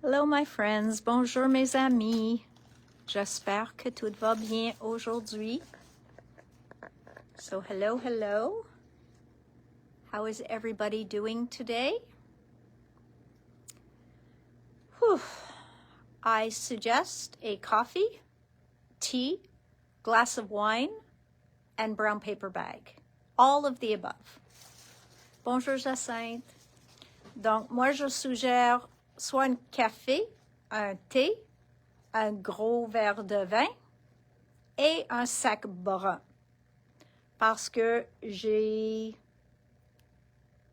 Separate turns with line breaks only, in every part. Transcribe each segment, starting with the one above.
Hello my friends, bonjour mes amis. J'espère que tout va bien aujourd'hui. So hello. How is everybody doing today? Whew. I suggest a coffee, tea, glass of wine, and brown paper bag. All of the above. Bonjour Jacinthe. Donc, moi, je suggère soit un café, un thé, un gros verre de vin et un sac brun. Parce que j'ai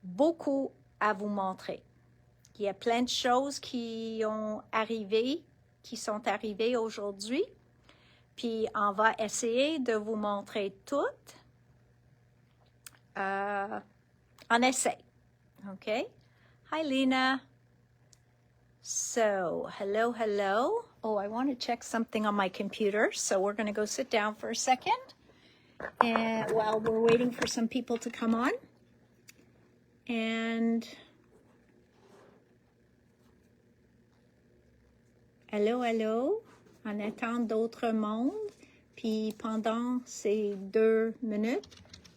beaucoup à vous montrer. Il y a plein de choses qui sont arrivées aujourd'hui. Puis, on va essayer de vous montrer toutes en essai. Okay? Hi, Lena. So, hello. Oh, I want to check something on my computer. So we're going to go sit down for a second. And while we're waiting for some people to come on. And hello. On attend d'autres mondes. Puis pendant ces 2 minutes,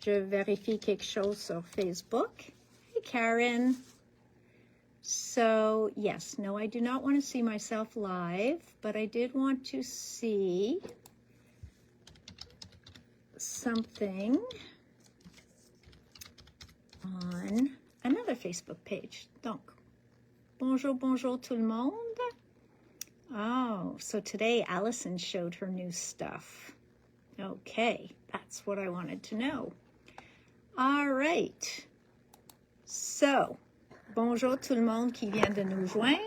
je vérifie quelque chose sur Facebook. Hey, Karen. So, yes, no, I do not want to see myself live, but I did want to see something on another Facebook page. Donc, bonjour tout le monde. Oh, so today Allison showed her new stuff. Okay, that's what I wanted to know. All right. So, bonjour tout le monde qui vient de nous joindre.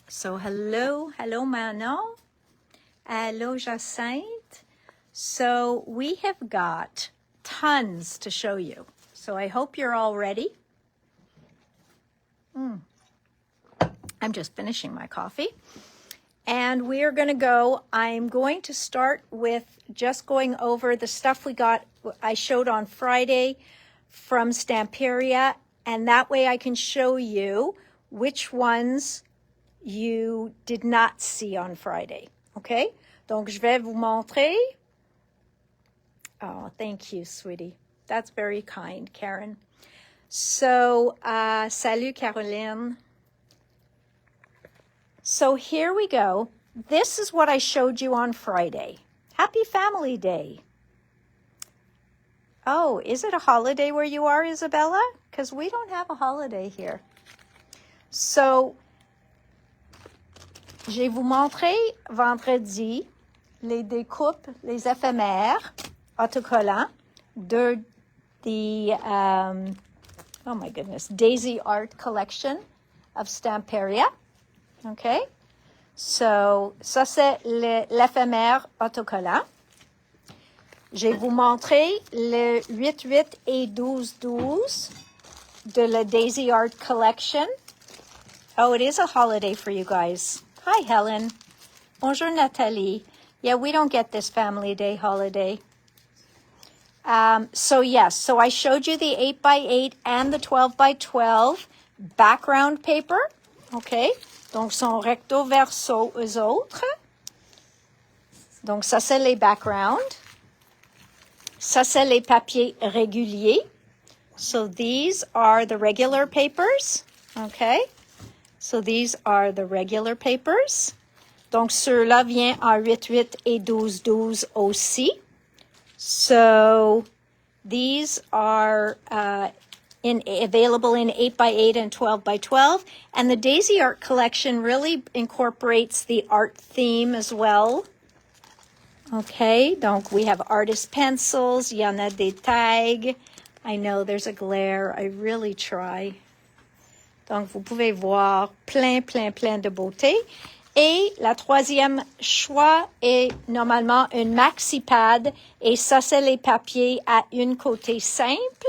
So, hello Manon. Hello Jacinthe. So, we have got tons to show you. So, I hope you're all ready. I'm just finishing my coffee. And we are going to go, I'm going to start with just going over the stuff I showed on Friday from Stamperia, and that way I can show you which ones you did not see on Friday. Okay? Donc, je vais vous montrer. Oh, thank you, sweetie. That's very kind, Karen. So, salut, Caroline. So here we go. This is what I showed you on Friday. Happy Family Day. Oh, is it a holiday where you are, Isabella? Because we don't have a holiday here. So, je vais vous montrer vendredi les découpes, les éphémères autocollants de the, oh my goodness, Daisy Art Collection of Stamperia. Okay? So, ça c'est l'éphémère autocollant. Je vais vous montrer le 8-8 et 12-12 de la Daisy Art Collection. Oh, it is a holiday for you guys. Hi, Helen. Bonjour, Nathalie. Yeah, we don't get this Family Day holiday. So I showed you the 8x8 and the 12x12 background paper. Okay? Donc, sont recto verso eux autres. Donc, ça, c'est les backgrounds. Ça, c'est les papiers réguliers. So, these are the regular papers. Okay? So, these are the regular papers. Donc, ceux-là viennent en 8-8 et 12-12 aussi. So, these are available in 8x8 and 12x12. And the Daisy Art Collection really incorporates the art theme as well. Okay, donc we have artist pencils, il y en a des tags. I know there's a glare, I really try. Donc, vous pouvez voir plein de beauté. Et la troisième choix est normalement une maxi-pad. Et ça, c'est les papiers à une côté simple.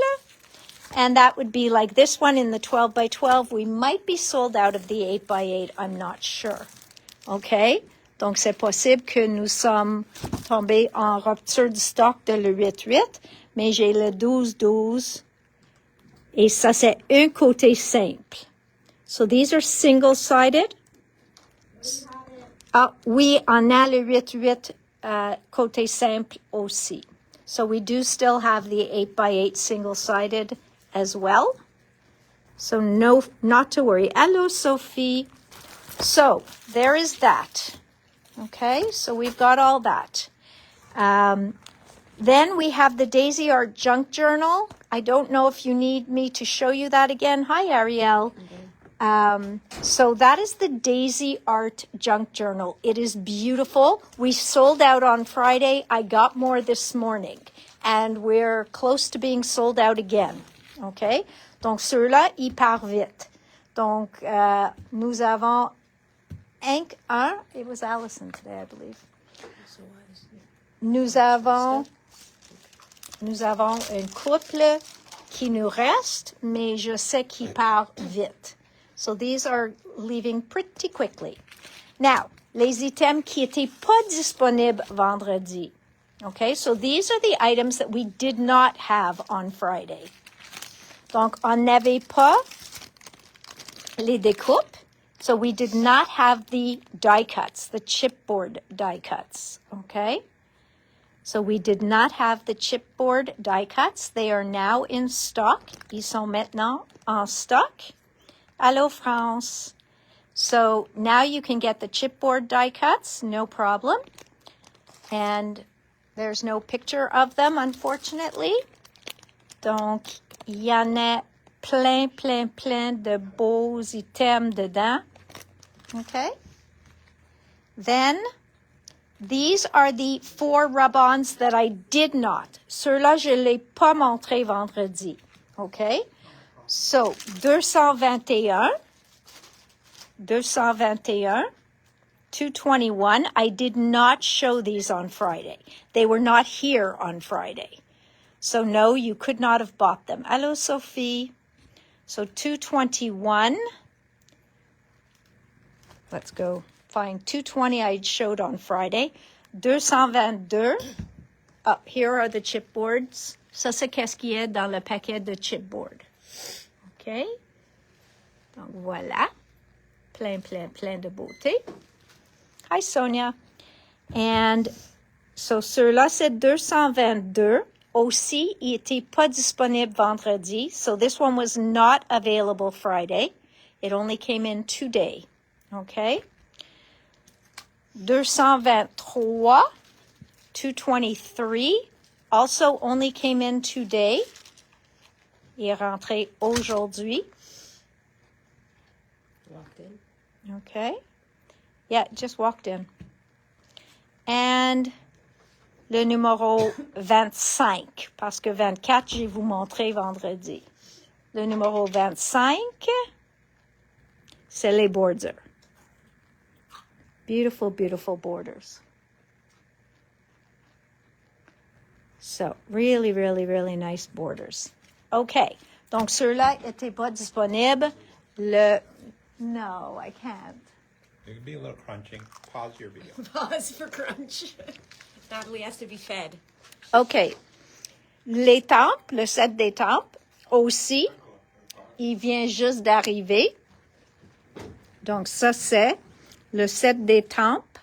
And that would be like this one in the 12x12. We might be sold out of the 8x8. I'm not sure. Okay? Donc, c'est possible que nous sommes tombés en rupture du stock de le 8-8. Mais j'ai le 12-12. Et ça, c'est un côté simple. So these are single-sided. Ah, oui, on a le 8-8 côté simple aussi. So we do still have the 8x8 single-sided as well. So no, not to worry. Hello, Sophie. So there is that. Okay, so we've got all that. Then we have the Daisy Art Junk Journal. I don't know if you need me to show you that again. Hi, Ariel. So that is the Daisy Art Junk Journal. It is beautiful. We sold out on Friday. I got more this morning. And we're close to being sold out again. Okay? Donc, ceux-là, ils partent vite. Donc, nous avons un. It was Allison today, I believe. Nous avons un couple qui nous reste, mais je sais qu'il part vite. So these are leaving pretty quickly. Now, les items qui étaient pas disponibles vendredi. Okay, so these are the items that we did not have on Friday. Donc, on n'avait pas les découpes. So we did not have the die cuts, the chipboard die cuts. Okay? So we did not have the chipboard die cuts. They are now in stock. Ils sont maintenant en stock. Hello, France. So now you can get the chipboard die cuts, no problem. And there's no picture of them, unfortunately. Donc, il y en a plein de beaux items dedans. Okay? Then, these are the 4 rub-ons that I did not. Ceux-là, je ne l'ai pas montré vendredi. Okay? So, 221, 221. I did not show these on Friday. They were not here on Friday. So, no, you could not have bought them. Hello, Sophie. So, 221. Let's go find 220 I showed on Friday. 222. Oh, here are the chipboards. Ça, c'est qu'est-ce qui est dans le paquet de chipboard. OK? Donc, voilà. Plein de beauté. Hi, Sonia. And so, ceux-là, c'est 222. Aussi, il n'était pas disponible vendredi. So, this one was not available Friday. It only came in today. Okay? 223, 223, also only came in today. Il est rentré aujourd'hui.
Walked in.
Okay. Yeah, just walked in. And le numéro 25, parce que 24, je vais vous montrer vendredi. Le numéro 25, c'est les borders. Beautiful, beautiful borders. So, really nice borders. Okay. Donc, ceux-là n'étaient pas disponibles. No, I can't.
It could be a little crunching. Pause your video.
Pause for crunch. Natalie has to be fed.
Okay. Les tempes, le set des tempes, aussi, il vient juste d'arriver. Donc, ça, c'est le set des tempes.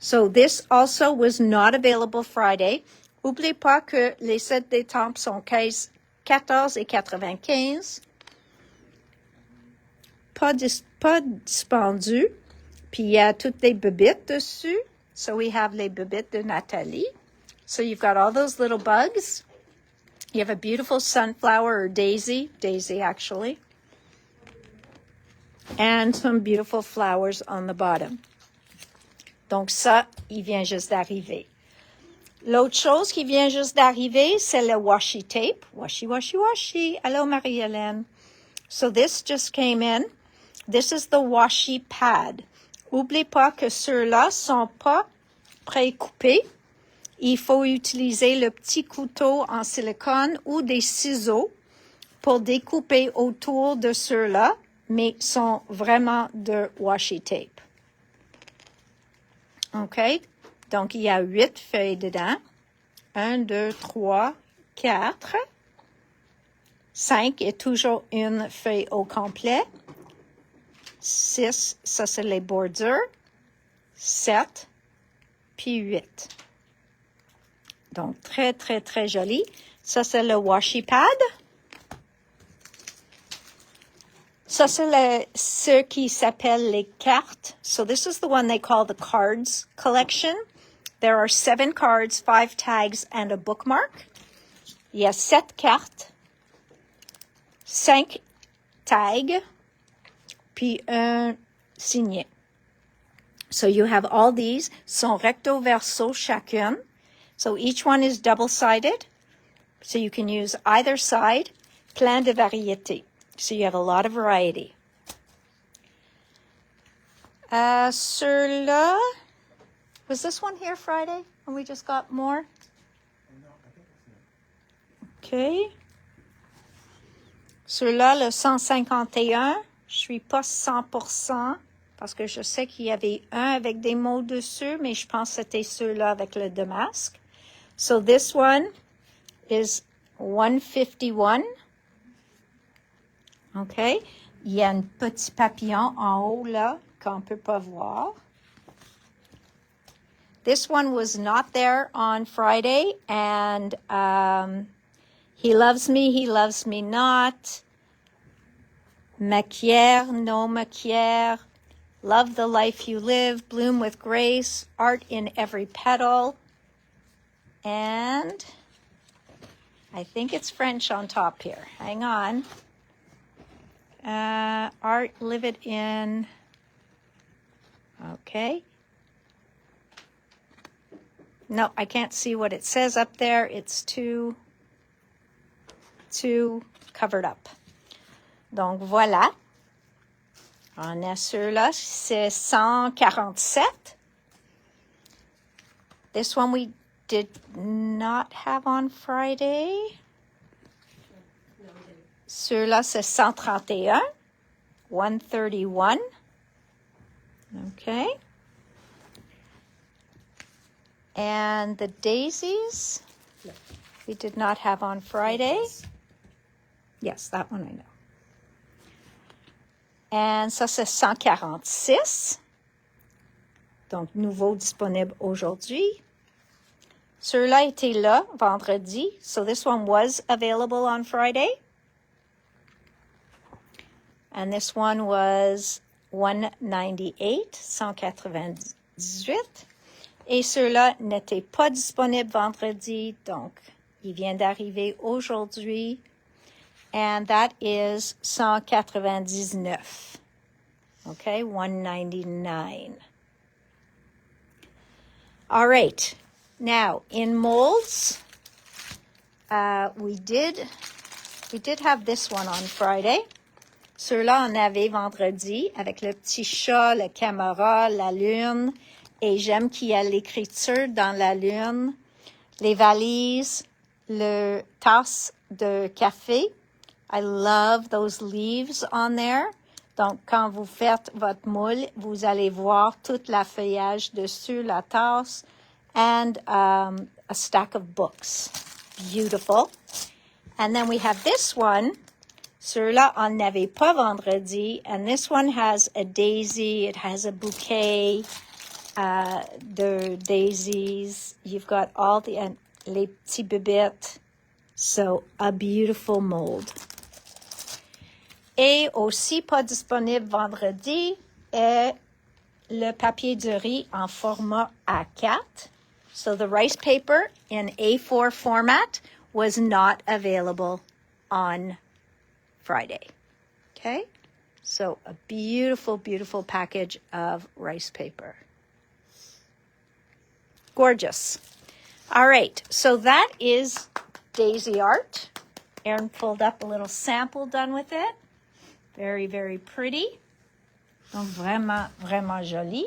So, this also was not available Friday. N'oubliez pas que les sets des tempes sont 14,95. Pas dispendu. Puis, il y a toutes les bébites dessus. So, we have les bébites de Nathalie. So, you've got all those little bugs. You have a beautiful sunflower or daisy actually. And some beautiful flowers on the bottom. Donc ça, il vient juste d'arriver. L'autre chose qui vient juste d'arriver, c'est le washi tape. Washi. Hello, Marie-Hélène. So this just came in. This is the washi pad. N'oubliez pas que ceux-là sont pas pré-coupés. Il faut utiliser le petit couteau en silicone ou des ciseaux pour découper autour de ceux-là, mais sont vraiment de washi tape. OK? Donc, il y a 8 feuilles dedans. 1, 2, 3, 4. 5 et toujours une feuille au complet. 6, ça c'est les bordures, 7, puis 8. Donc, très, très, très joli. Ça, c'est le washi pad. Ça, c'est ce qui s'appelle les cartes. So this is the one they call the cards collection. There are 7 cards, 5 tags, and a bookmark. Il y a 7 cartes, 5 tags, puis un signet. So you have all these, sont recto verso chacune. So each one is double-sided. So you can use either side. Plein de variétés. So you have a lot of variety. Ceux-là, was this one here Friday? And we just got more? Okay. Ceux-là, le 151, je suis pas 100% parce que je sais qu'il y avait un avec des mots dessus, mais je pense que c'était ceux-là avec le damasque. So this one is 151. OK? Il y a un petit papillon en haut là qu'on ne peut pas voir. This one was not there on Friday, and he loves me not. Maquière, no maquière. Love the life you live, bloom with grace, art in every petal. And I think it's French on top here. Hang on. Art, live it in. Okay. No, I can't see what it says up there. It's too covered up. Donc, voilà. On a ceux-là, c'est 147. This one we did not have on Friday. Ceux-là, c'est 131. 131. Okay. And the daisies, we did not have on Friday. Yes, that one I know. And ça, c'est 146. Donc, nouveau disponible aujourd'hui. Ceux-là étaient là vendredi. So this one was available on Friday. And this one was 198, 198. Et ceux-là n'étaient pas disponibles vendredi, donc il vient d'arriver aujourd'hui. And that is 199. Okay, 199. All right. Now, in molds, we did have this one on Friday. Ceux-là, on avait vendredi avec le petit chat, le caméra, la lune. Et j'aime qu'il y a l'écriture dans la lune, les valises, le tasse de café. I love those leaves on there. Donc, quand vous faites votre moule, vous allez voir tout la feuillage dessus, la tasse, and a stack of books. Beautiful. And then we have this one. Ceux-là, on n'avait pas vendredi. And this one has a daisy. It has a bouquet de daisies. You've got all the les petits bébêtes. So, a beautiful mold. Et aussi pas disponible vendredi est le papier de riz en format A4. So the rice paper in A4 format was not available on Friday. Okay? So a beautiful, beautiful package of rice paper. Gorgeous. All right, so that is daisy art. Erin pulled up a little sample done with it. Very, very pretty. Donc, vraiment, vraiment joli.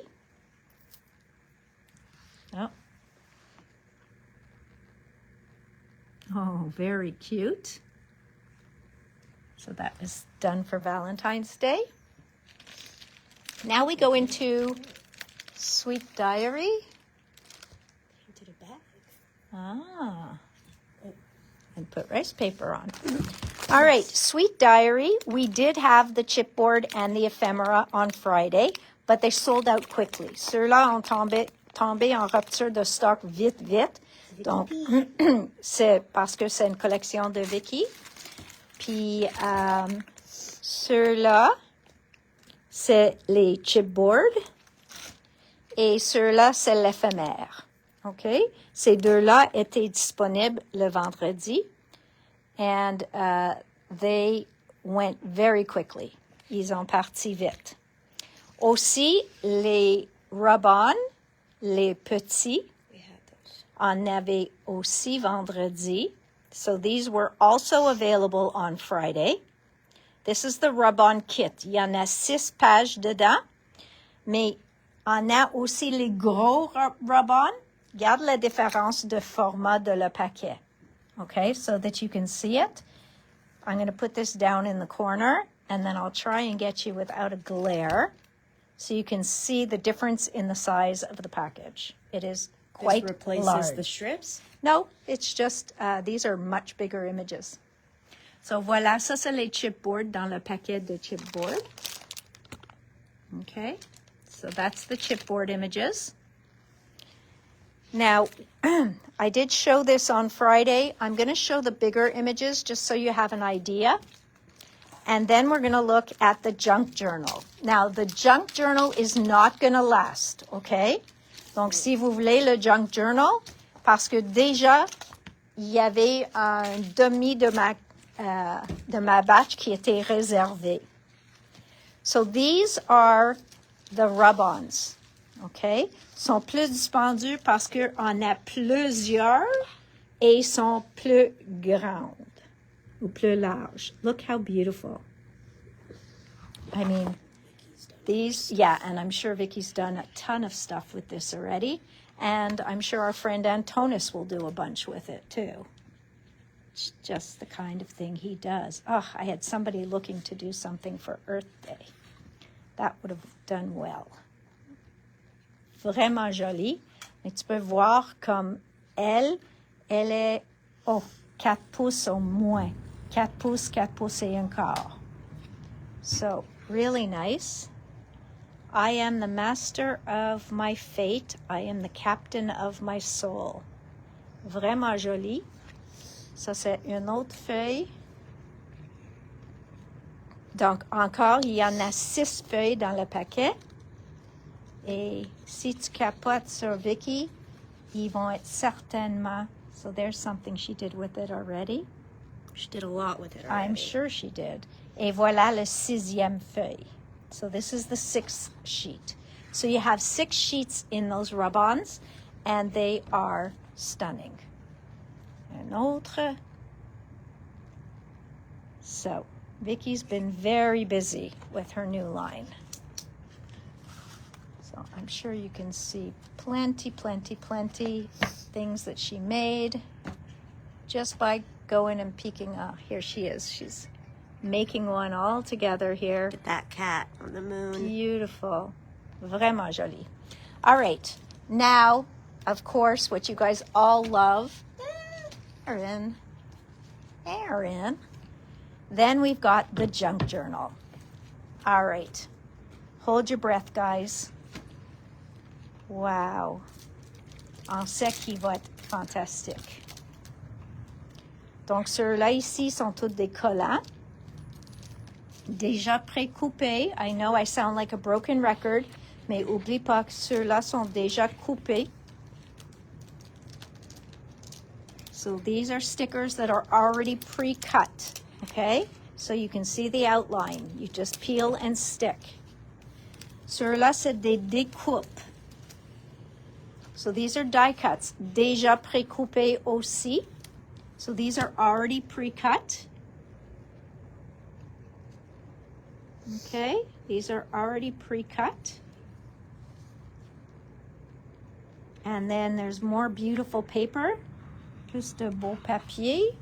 Oh. Oh, very cute. So that is done for Valentine's Day. Now we go into Sweet Diary.
Into the bag.
Ah. And put rice paper on. All right, Sweet Diary. We did have the chipboard and the ephemera on Friday, but they sold out quickly. Ceux-là ont tombé en rupture de stock vite, vite. Donc, c'est parce que c'est une collection de Vicky. Puis, ceux-là, c'est les chipboards. Et ceux-là, c'est l'éphémère. OK? Ces deux-là étaient disponibles le vendredi. And they went very quickly. Ils ont parti vite. Aussi, les rub-on, les petits, en avait aussi vendredi. So these were also available on Friday. This is the rub-on kit. Il y en a 6 pages dedans, mais on a aussi les gros rub-on. Regarde la différence de format de le paquet. Okay, so that you can see it. I'm going to put this down in the corner, and then I'll try and get you without a glare so you can see the difference in the size of the package. It is quite
This replaces
large.
the strips?
No, it's just, these are much bigger images. So voilà, ça c'est les chipboards dans le paquet de chipboard. Okay, so that's the chipboard images. Now, I did show this on Friday. I'm going to show the bigger images just so you have an idea. And then we're going to look at the junk journal. Now, the junk journal is not going to last, okay? Donc, si vous voulez le junk journal, parce que déjà, il y avait un demi de ma batch qui était réservé. So these are the rub-ons, okay? Sont plus dispendieux parce qu'on a plusieurs et sont plus grandes ou plus larges. Look how beautiful. I mean, these, yeah, and I'm sure Vicky's done a ton of stuff with this already. And I'm sure our friend Antonis will do a bunch with it too. It's just the kind of thing he does. Oh, I had somebody looking to do something for Earth Day. That would have done well. Vraiment jolie. Mais tu peux voir comme elle est, 4 pouces au moins. 4 pouces et un quart. So, really nice. I am the master of my fate. I am the captain of my soul. Vraiment jolie. Ça, c'est une autre feuille. Donc, encore, il y en a 6 feuilles dans le paquet. Et si tu capotes sur Vicky, ils vont être certainement... So there's something she did with it already.
She did a lot with it already.
I'm sure she did. Et voilà le 6e feuille. So this is the 6th sheet. So you have 6 sheets in those rub-ons, and they are stunning. Un autre. So Vicky's been very busy with her new line. So I'm sure you can see plenty things that she made just by going and peeking. Oh, here she is. She's making one all together here.
Look at that cat on the moon.
Beautiful. Vraiment jolie. All right. Now, of course, what you guys all love. Erin. Then we've got the junk journal. All right. Hold your breath, guys. Wow. On sait qu'il va être fantastique. Donc, ceux-là ici sont tous des collants. Déjà pré-coupés. I know I sound like a broken record, mais oublie pas que ceux-là sont déjà coupés. So these are stickers that are already pre-cut, okay? So you can see the outline. You just peel and stick. Ceux-là, c'est des découpes. So these are die cuts, déjà pré-coupés aussi. So these are already pre-cut. Okay, these are already pre-cut. And then there's more beautiful paper. Plus de beau papier.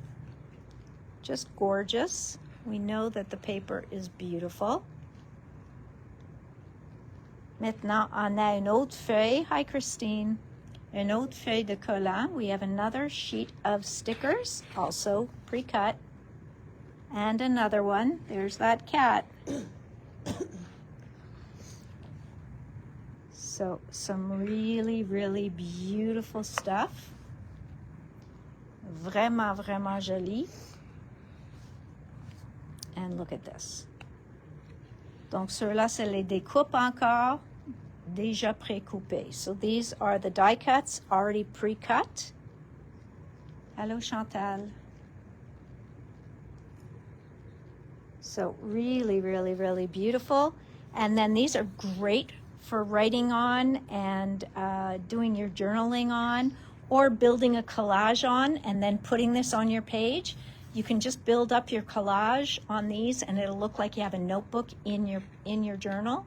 Just gorgeous. We know that the paper is beautiful. Maintenant, on a une autre feuille. Hi, Christine. Une autre feuille de collant. We have another sheet of stickers, also pre-cut. And another one. There's that cat. So some really, really beautiful stuff. Vraiment, vraiment joli. And look at this. Donc, ceux-là, c'est les découpes encore, déjà pré-coupés. So these are the die cuts already pre-cut. Hello, Chantal. So really, really, really beautiful. And then these are great for writing on and doing your journaling on, or building a collage on and then putting this on your page. You can just build up your collage on these and it'll look like you have a notebook in your journal.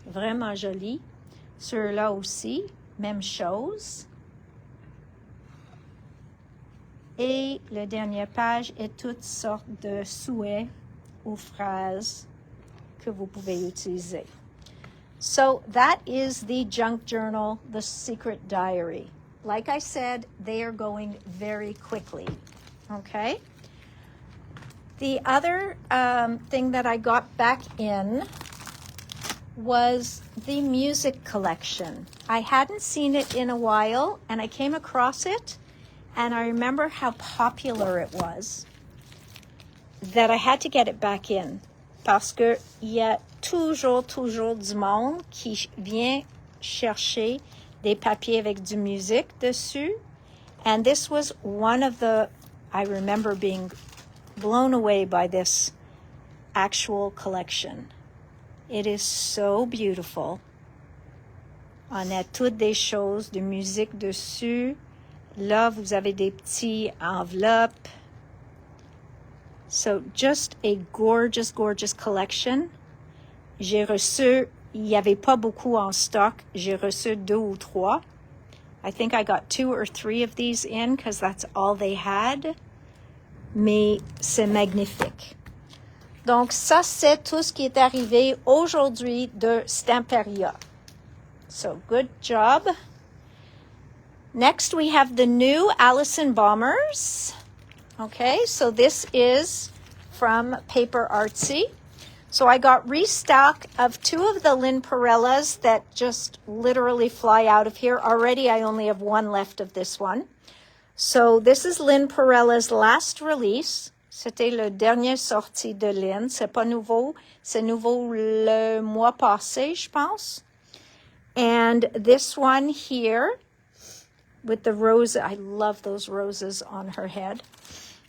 Vraiment joli. Ceux-là aussi, même chose. Et la dernière page est toutes sortes de souhaits ou phrases que vous pouvez utiliser. So that is the junk journal, the secret diary. Like I said, they are going very quickly, okay? The other thing that I got back in was the music collection. I hadn't seen it in a while, and I came across it, and I remember how popular it was, that I had to get it back in, parce que il y a toujours du monde qui vient chercher des papiers avec du musique dessus, and this was one of the, I remember being blown away by this actual collection. It is so beautiful. On a toutes des choses de musique dessus. Là, vous avez des petits enveloppes. So just a gorgeous, gorgeous collection. J'ai reçu, il n'y avait pas beaucoup en stock. J'ai reçu 2 ou 3. I think I got 2 or 3 of these in because that's all they had. Mais c'est magnifique. Donc, ça, c'est tout ce qui est arrivé aujourd'hui de Stamperia. So, good job. Next, we have the new Allison Bombers. Okay, so this is from Paper Artsy. So I got restock of 2 of the Lynn Perellas that just literally fly out of here. Already, I only have 1 left of this one. So this is Lynn Perella's last release. C'était le dernier sorti de Lynn. C'est pas nouveau. C'est nouveau le mois passé, je pense. And this one here with the rose. I love those roses on her head.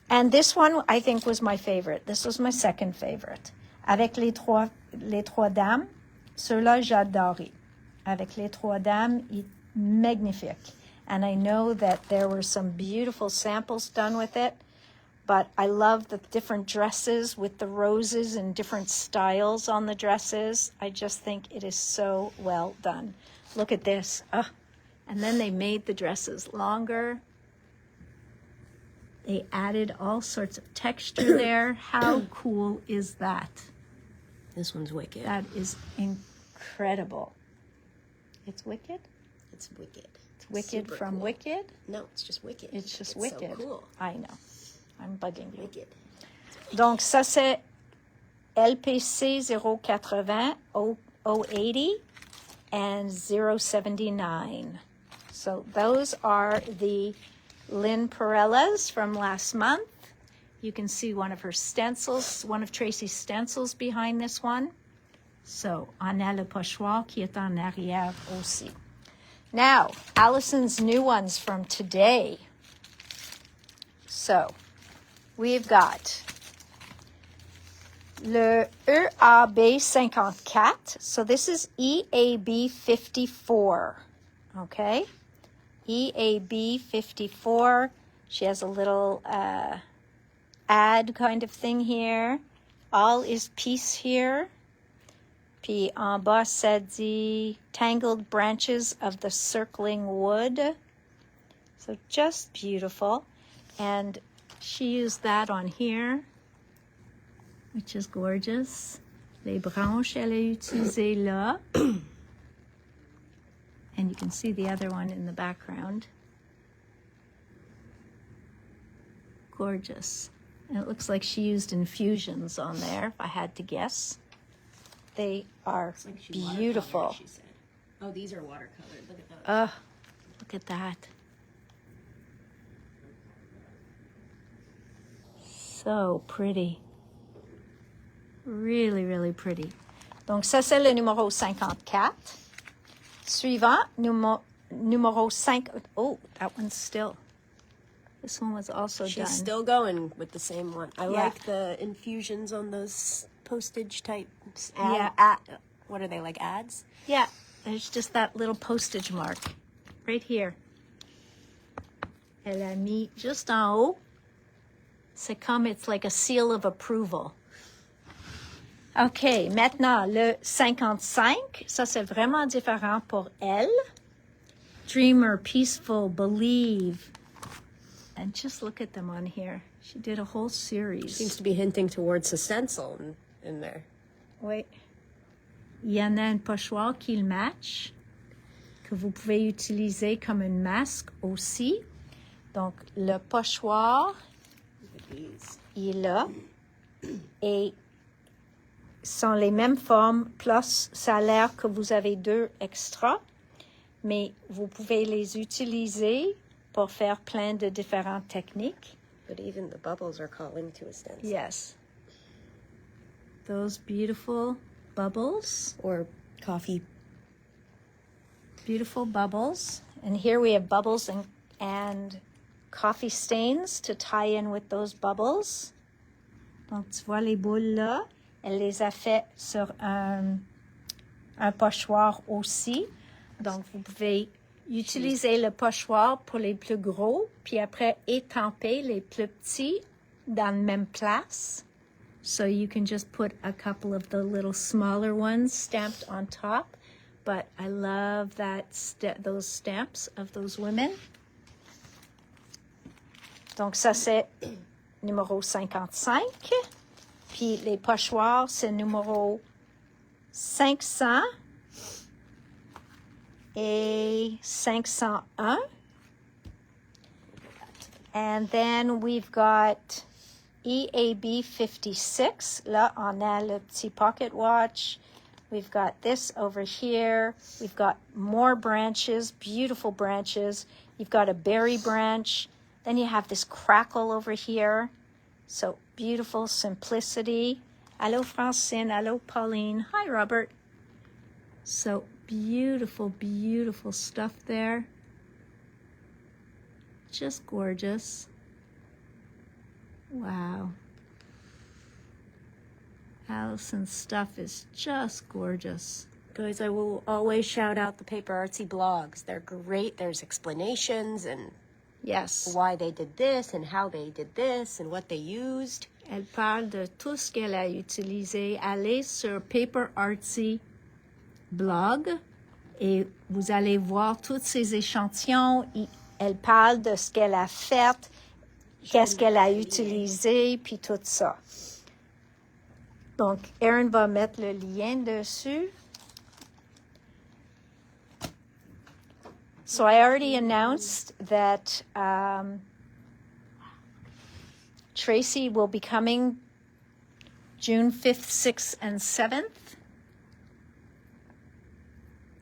And this one I think was my favorite. This was my second favorite. Avec les trois dames. Ceux-là, j'adorais. Avec les 3 dames, magnifique. And I know that there were some beautiful samples done with it, but I love the different dresses with the roses and different styles on the dresses. I just think it is so well done. Look at this. Oh, and then they made the dresses longer. They added all sorts of texture there. How cool is that?
This one's wicked.
That is incredible. It's wicked?
It's wicked.
Wicked
Super
from
cool.
Wicked?
No, it's just wicked.
It's just
it's
wicked.
So cool.
I know. I'm bugging you.
Wicked.
Donc, ça, c'est LPC 080, 080, and 079. So those are the Lynn Perellas from last month. You can see one of her stencils, one of Tracy's stencils behind this one. So, on a le pochoir qui est en arrière aussi. Now, Allison's new ones from today. So, we've got le EAB 54. So, this is EAB 54. Okay? EAB 54. She has a little ad kind of thing here. All is peace here. Puis en bas, ça dit tangled branches of the circling wood. So just beautiful. And she used that on here, which is gorgeous. Les branches, elle a utilisé là. And you can see the other one in the background. Gorgeous. And it looks like she used infusions on there, if I had to guess. They are
Like she
beautiful.
watercolored, she said. Oh, these are watercolored. Look at those.
Look at that. So pretty. Really, really pretty. Donc, ça, c'est le numéro 54. Suivant, numéro 5. Oh, that one's still. This one was also
She's
done.
still going with the same one. I
Yeah.
like the infusions on those postage type.
Yeah.
What are they, like ads?
Yeah, there's just that little postage mark right here. Elle a mis juste en haut. C'est comme, it's like a seal of approval. OK, maintenant, le 55, ça c'est vraiment différent pour elle. Dreamer, peaceful, believe. And just look at them on here. She did a whole series.
Seems to be hinting towards a stencil in there.
Oui. Il y en a un pochoir qui le match, que vous pouvez utiliser comme un masque aussi. Donc, le pochoir, il est là. Et sont les mêmes formes, plus ça a l'air que vous avez 2 extras. Mais vous pouvez les utiliser pour faire plein de différentes techniques.
But even the bubbles are calling to a stencil.
Yes. Those beautiful bubbles.
Or coffee.
Beautiful bubbles. And here we have bubbles and coffee stains to tie in with those bubbles. Donc, tu vois les boules là. Elle les a fait sur un pochoir aussi. Donc, vous pouvez utiliser le pochoir pour les plus gros, puis après étamper les plus petits dans la même place. So you can just put a couple of the little smaller ones stamped on top. But I love that those stamps of those women. Donc ça c'est numéro 55. Puis les pochoirs c'est numéro 500 et 501. And then we've got EAB 56. Là, on a le petit pocket watch. We've got this over here. We've got more branches, beautiful branches. You've got a berry branch. Then you have this crackle over here. So beautiful simplicity. Hello, Francine. Hello, Pauline. Hi, Robert. So beautiful, beautiful stuff there. Just gorgeous. Wow. Allison's stuff is just gorgeous.
Guys, I will always shout out the Paper Artsy blogs. They're great. There's explanations and
Yes.
why they did this and how they did this and what they used.
Elle parle de tout ce qu'elle a utilisé. Allez sur Paper Artsy blog et vous allez voir tous ces échantillons. Elle parle de ce qu'elle a fait, qu'est-ce qu'elle a utilisé, puis tout ça. Donc, Erin va mettre le lien dessus. So I already announced that Tracy will be coming June 5th, 6th, and 7th.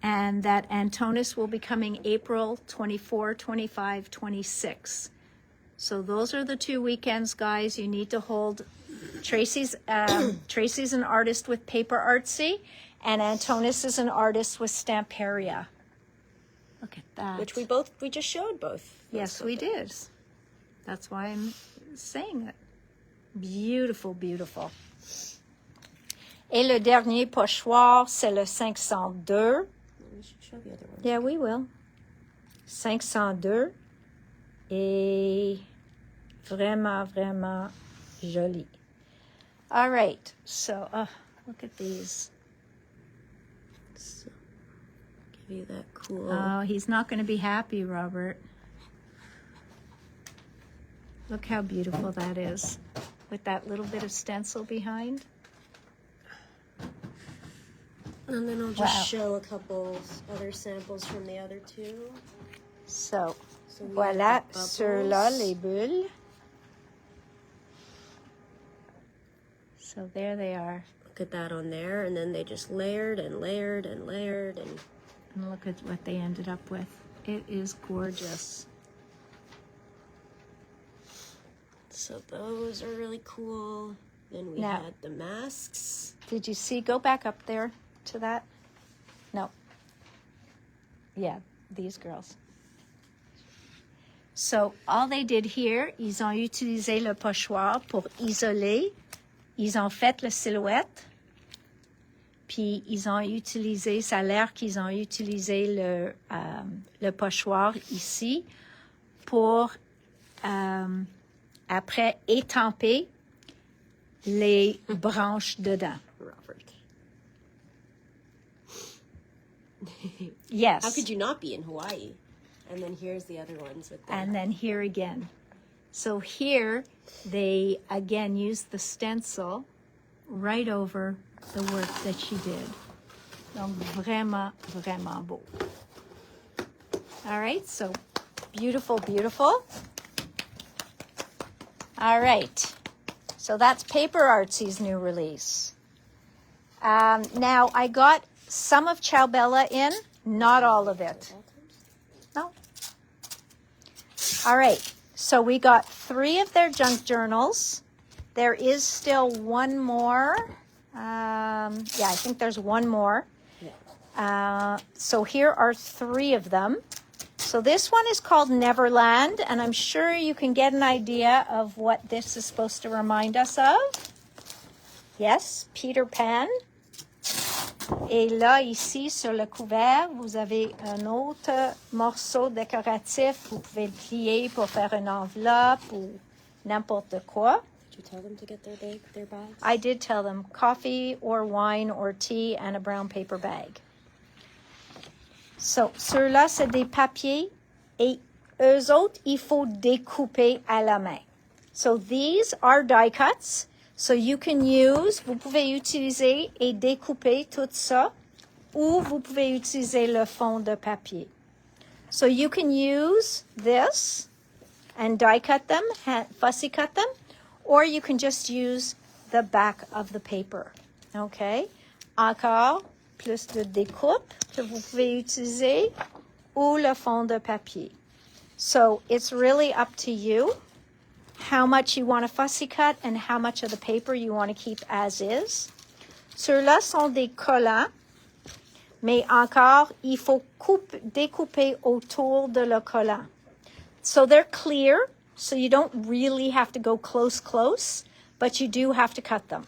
And that Antonis will be coming April 24, 25, 26. So those are the 2 weekends, guys. You need to hold. Tracy's an artist with Paper Artsy, and Antonis is an artist with Stamperia. Look at that.
Which we just showed both.
Yes, we did. That's why I'm saying it. Beautiful, beautiful. Et le dernier pochoir, c'est le 502.
We should show the other one.
Yeah, we will. 502. Et vraiment, vraiment joli. All right. So, look at these.
So, give you that cool.
Oh, he's not going to be happy, Robert. Look how beautiful that is with that little bit of stencil behind.
And then I'll just show a couple other samples from the other two.
So,
So we
voilà,
have the
ceux-là,
bubbles.
les bulles. So there they are.
Look at that on there. And then they just layered and layered and layered.
And look at what they ended up with. It is gorgeous.
So those are really cool. Then we
Now-
had the masks.
Did you see? Go back up there to that. No. Yeah, these girls. So, all they did here, ils ont utilisé le pochoir pour isoler. Ils ont fait la silhouette. Puis, ils ont utilisé, ça a l'air qu'ils ont utilisé le pochoir ici pour, après, étamper les branches dedans.
Robert.
Yes.
How could you not be in Hawaii? And then here's the other ones with the...
And then here again. So here, they again used the stencil right over the work that she did. Donc, vraiment, vraiment beau. All right, so beautiful, beautiful. All right, so that's Paper Artsy's new release. Now, I got some of Ciao Bella in, not all of it. No. All right, so we got 3 of their junk journals. There is still one more. Yeah, I think there's one more. So here are 3 of them. So this one is called Neverland, and I'm sure you can get an idea of what this is supposed to remind us of. Yes, Peter Pan. Et là, ici, sur le couvert, vous avez un autre morceau décoratif. Vous pouvez le plier pour faire une enveloppe ou n'importe quoi.
Did you tell them to get their bags?
I did tell them coffee or wine or tea and a brown paper bag. So, ceux-là, c'est des papiers et eux autres, il faut découper à la main. So, these are die cuts. So, you can use, vous pouvez utiliser et découper tout ça ou vous pouvez utiliser le fond de papier. So, you can use this and die cut them, fussy cut them, or you can just use the back of the paper. Okay? Encore plus de découpe que vous pouvez utiliser ou le fond de papier. So it's really up to you how much you want to fussy cut and how much of the paper you want to keep as is. Ceux-là sont des collants, mais encore, il faut découper autour de le collant. So they're clear, so you don't really have to go close, but you do have to cut them.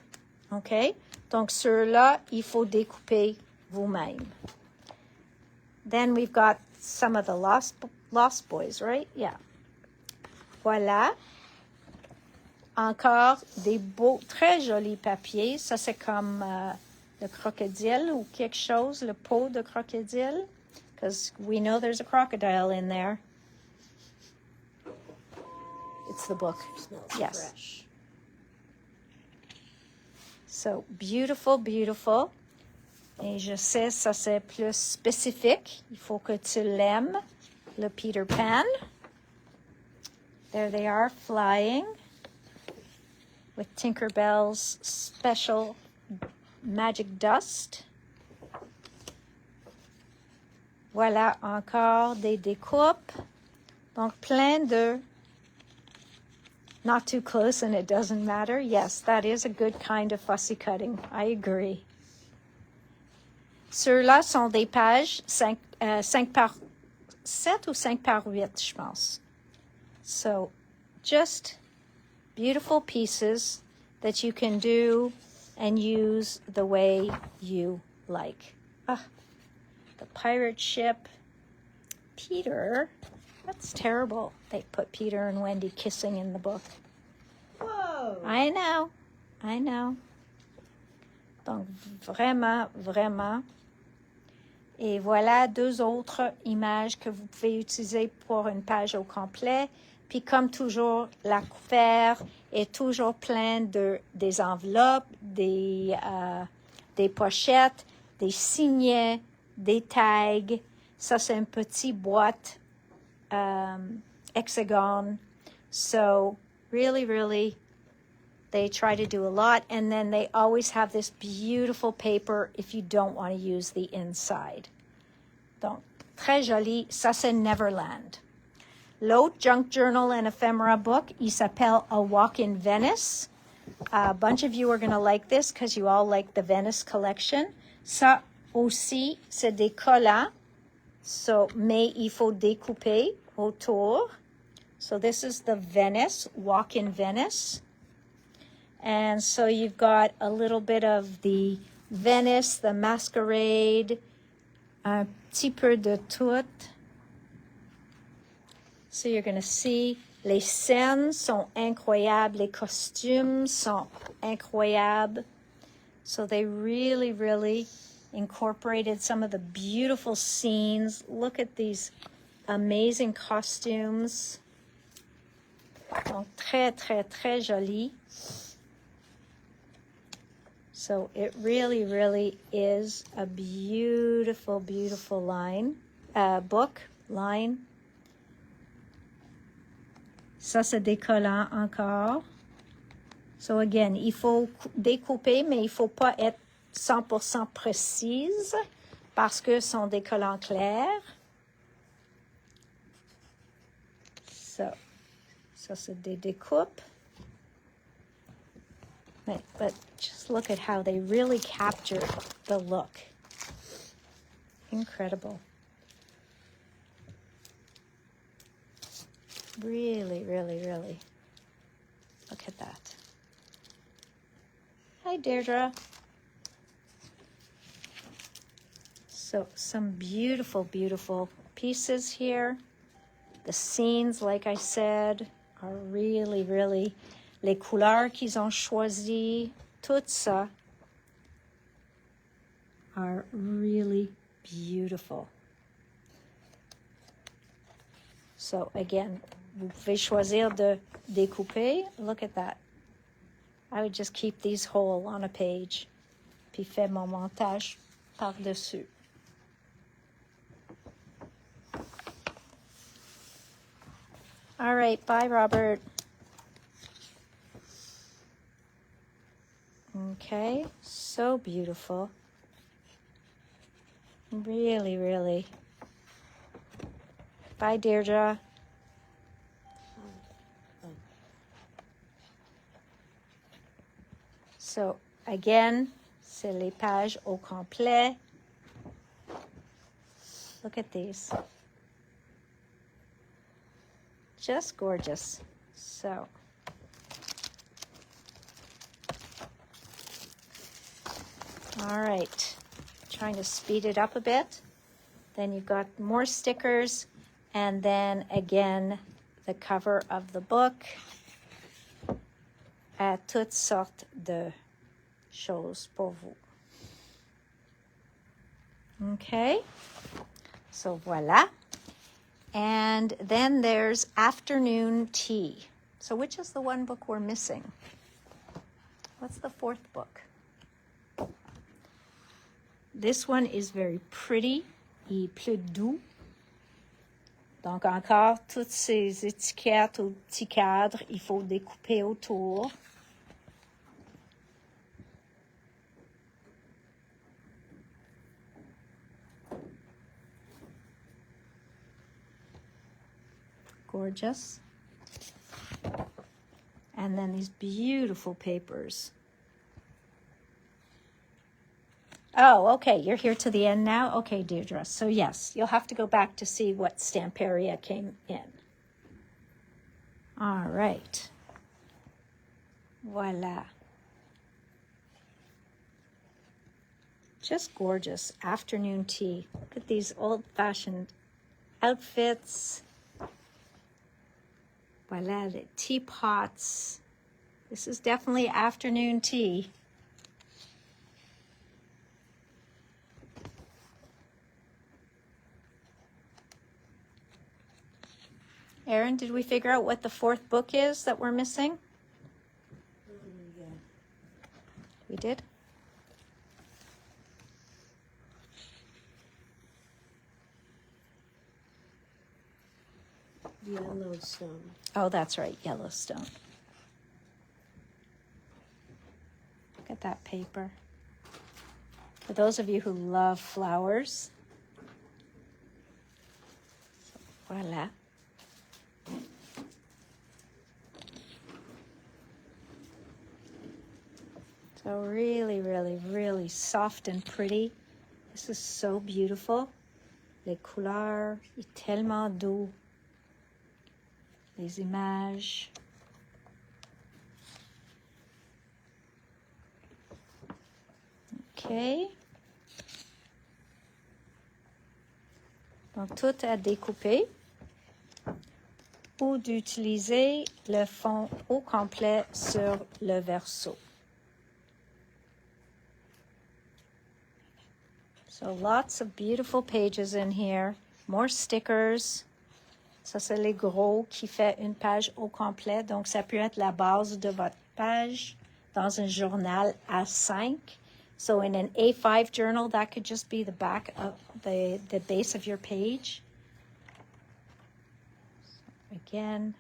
Okay? Donc, ceux-là, il faut découper vous-même. Then we've got some of the Lost Boys, right? Yeah. Voilà. Encore des beaux, très jolis papiers. Ça, c'est comme le crocodile ou quelque chose, le pot de crocodile. Because we know there's a crocodile in there. It's the book.
Smells
Yes.
fresh.
So, beautiful, beautiful. Et je sais, ça c'est plus spécifique. Il faut que tu l'aimes, le Peter Pan. There they are, flying with Tinkerbell's special magic dust. Voilà encore des découpes. Donc, plein de... Not too close and it doesn't matter. Yes, that is a good kind of fussy cutting. I agree. Ceux-là sont des pages 5 par 7 ou 5 par 8, je pense. So, just beautiful pieces that you can do and use the way you like. Ah, the pirate ship. Peter. That's terrible. They put Peter and Wendy kissing in the book.
Whoa!
I know. Donc, vraiment, vraiment. Et voilà 2 autres images que vous pouvez utiliser pour une page au complet. Puis, comme toujours, la couvert est toujours pleine des enveloppes, des pochettes, des signets, des tags. Ça, c'est une petite boîte hexagon. So, really, really They try to do a lot, and then they always have this beautiful paper if you don't want to use the inside. Donc, très joli. Ça, c'est Neverland. L'autre junk journal and ephemera book, il s'appelle A Walk in Venice. A bunch of you are going to like this because you all like the Venice collection. Ça aussi, c'est des collants. So, mais il faut découper autour. So this is the Venice, Walk in Venice. And so you've got a little bit of the Venice, the masquerade, un petit peu de tout. So you're going to see les scènes sont incroyables, les costumes sont incroyables. So they really, really incorporated some of the beautiful scenes. Look at these amazing costumes. Donc, très, très, très joli. So it really, really is a beautiful, beautiful book. Ça, c'est des collants encore. So again, il faut découper, mais il ne faut pas être 100% précise parce que ce sont des collants clairs. So, ça, c'est des découpes. But just look at how they really capture the look. Incredible. Really, really, really. Look at that. Hi, Deirdre. So some beautiful, beautiful pieces here. The scenes, like I said, are really, really... Les couleurs qu'ils ont choisies, tout ça, are really beautiful. So again, vous pouvez choisir de découper. Look at that. I would just keep these whole on a page, puis faire mon montage par-dessus. All right, bye, Robert. Okay, so beautiful. Really, really. Bye, Deirdre. So, again, c'est les pages au complet. Look at these. Just gorgeous. So... All right, trying to speed it up a bit. Then you've got more stickers, and then again, the cover of the book. Toutes sortes de choses pour vous. Okay, so voila. And then there's afternoon tea. So which is the one book we're missing? What's the fourth book? This one is very pretty et plus doux. Donc encore toutes ces étiquettes au petit cadre, il faut découper autour. Gorgeous. And then these beautiful papers. Oh, okay, you're here to the end now? Okay, Deirdre. So yes, you'll have to go back to see what Stamperia came in. All right. Voila. Just gorgeous afternoon tea. Look at these old-fashioned outfits. Voila, the teapots. This is definitely afternoon tea. Erin, did we figure out what the fourth book is that we're missing?
Yeah.
We did?
Yellowstone.
Oh, that's right, Yellowstone. at that paper. For those of you who love flowers. So, voilà. So really, really, really soft and pretty. This is so beautiful. Les couleurs, il est tellement doux. Les images. OK. Donc, tout à découper ou d'utiliser le fond au complet sur le verso. So lots of beautiful pages in here. More stickers. Ça, c'est les gros qui fait une page au complet. Donc, ça peut être la base de votre page dans un journal A5. So in an A5 journal, that could just be the back of the base of your page. So again,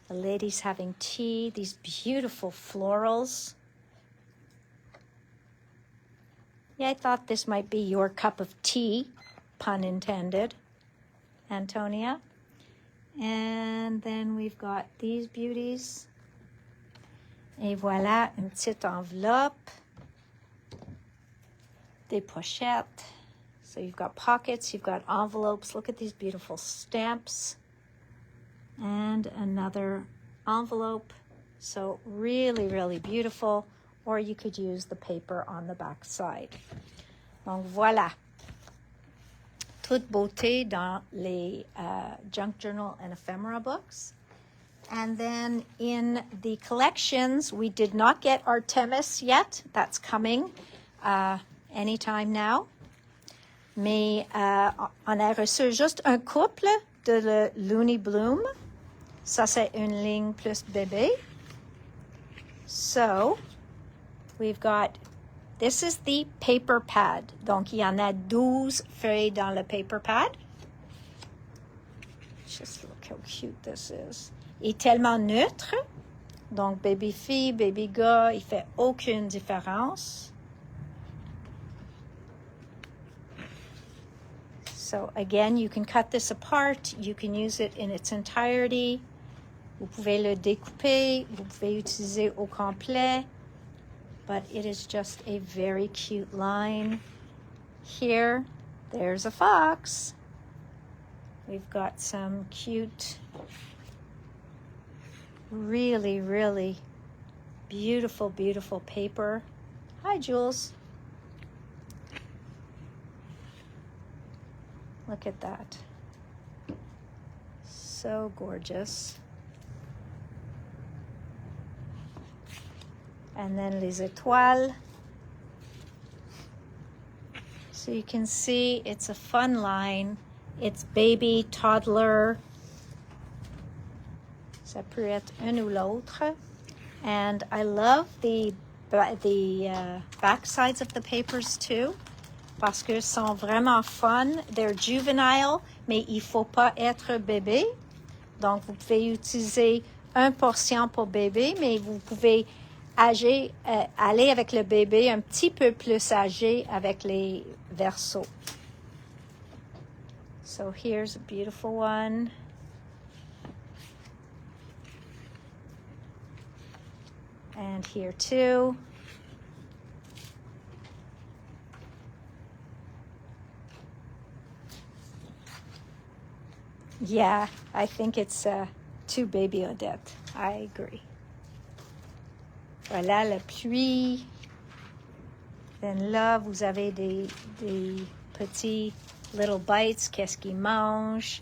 the ladies having tea, these beautiful florals. Yeah, I thought this might be your cup of tea, pun intended, Antonia. And then we've got these beauties. Et voilà, une petite enveloppe. Des pochettes. So you've got pockets, you've got envelopes. Look at these beautiful stamps. And another envelope. So really, really beautiful. Or you could use the paper on the back side. Donc voilà. Toute beauté dans les junk journal and ephemera books. And then in the collections, we did not get Artemis yet. That's coming anytime now. Mais on a reçu juste un couple de le Looney Bloom. Ça, c'est une ligne plus bébé. So, we've got, this is the paper pad. Donc, il y en a 12 feuilles dans le paper pad. Just look how cute this is. Il est tellement neutre. Donc, baby fille, baby gars, il fait aucune différence. So, again, you can cut this apart. You can use it in its entirety. Vous pouvez le découper. Vous pouvez utiliser au complet. But it is just a very cute line. Here, there's a fox. We've got some cute, really, really beautiful, beautiful paper. Hi, Jules. Look at that. So gorgeous. And then les étoiles. So you can see it's a fun line. It's baby, toddler. Ça peut être un ou l'autre. And I love the back sides of the papers too. Parce que sont vraiment fun. They're juvenile, mais il faut pas être bébé. Donc, vous pouvez utiliser une portion pour bébé, mais vous pouvez aller avec le bébé un petit peu plus âgé avec les versos. So here's a beautiful one. And here too. Yeah, I think it's too baby Odette. I agree. Voilà la pluie. Then là, vous avez des petits little bites. Qu'est-ce qu'ils mangent?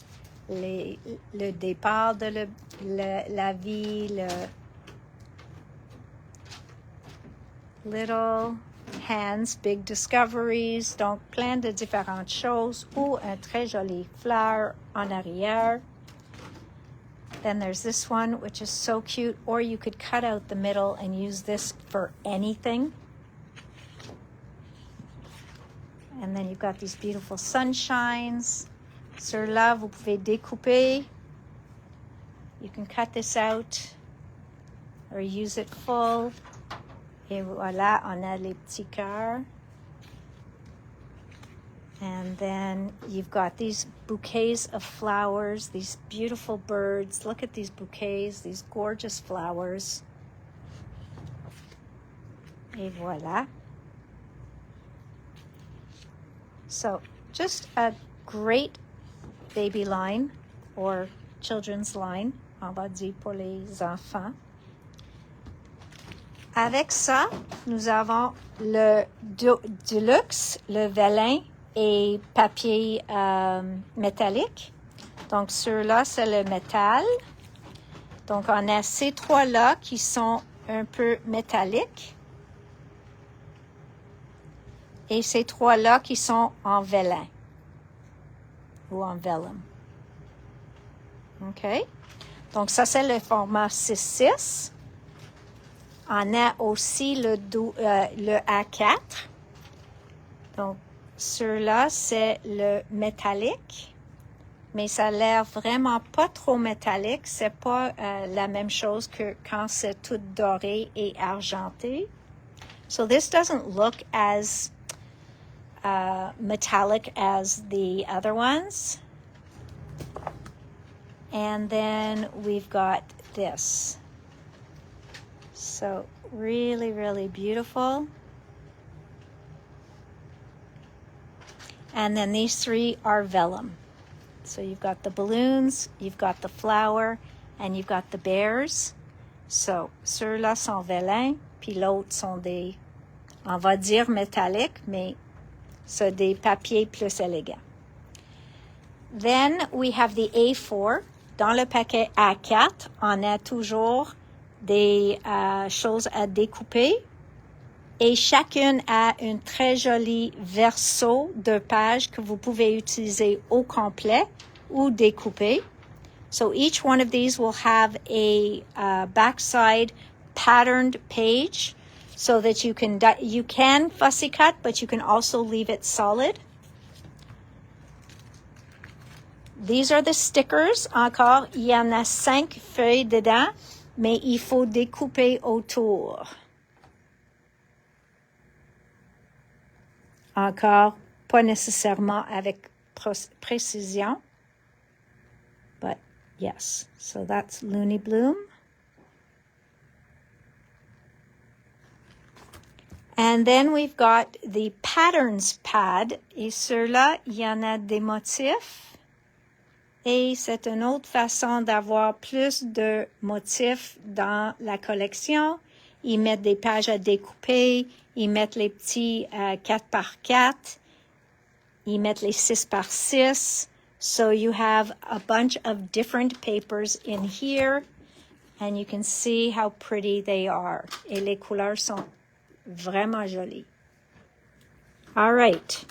Le départ de la vie. Le little hands, big discoveries. Donc, plein de différentes choses. Ou un très joli fleur en arrière. Then there's this one, which is so cute. Or you could cut out the middle and use this for anything. And then you've got these beautiful sunshines. Sur là, vous pouvez découper. You can cut this out or use it full. Et voilà, on a les petits cœurs. And then you've got these bouquets of flowers, these beautiful birds. Look at these bouquets, these gorgeous flowers. Et voilà. So just a great baby line or children's line, on va dire pour les enfants. Avec ça, nous avons le Deluxe, le vélin et papier métallique. Donc, ceux-là, c'est le métal. Donc, on a ces trois-là qui sont un peu métalliques. Et ces trois-là qui sont en vélin ou en vellum. OK? Donc, ça, c'est le format 6-6. On a aussi le A4. Donc, ceux-là, c'est le métallique. Mais ça a l'air vraiment pas trop métallique. C'est pas la même chose que quand c'est tout doré et argenté. So this doesn't look as metallic as the other ones. And then we've got this. So really, really beautiful. And then these three are vellum. So you've got the balloons, you've got the flower, and you've got the bears. So ceux-là sont vélins, puis l'autre sont des, on va dire métalliques, mais c'est des papiers plus élégants. Then we have the A4. Dans le paquet A4, on a toujours des choses à découper et chacune a un très joli verso de page que vous pouvez utiliser au complet ou découper. So each one of these will have a backside patterned page so that you can fussy cut, but you can also leave it solid. These are the stickers. Encore, il y en a 5 feuilles dedans, mais il faut découper autour. Encore, pas nécessairement avec précision. But yes, so that's Looney Bloom. And then we've got the patterns pad. Et ceux-là, il y en a des motifs. Et c'est une autre façon d'avoir plus de motifs dans la collection. Ils mettent des pages à découper. Ils mettent les petits 4x4. Ils mettent les 6x6. So you have a bunch of different papers in here. And you can see how pretty they are. Et les couleurs sont vraiment jolies. All right.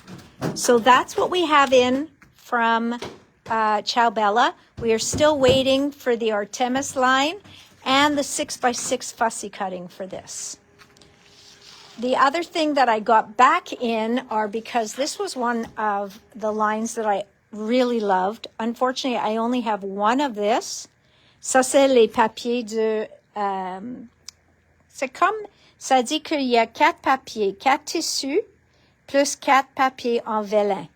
So that's what we have in from Ciao Bella. We are still waiting for the Artemis line and the 6x6 fussy cutting for this. The other thing that I got back in are, because this was one of the lines that I really loved. Unfortunately, I only have one of this. Ça, c'est les papiers de... c'est comme... Ça dit qu'il y a 4 papiers, 4 tissus, plus 4 papiers en vélin.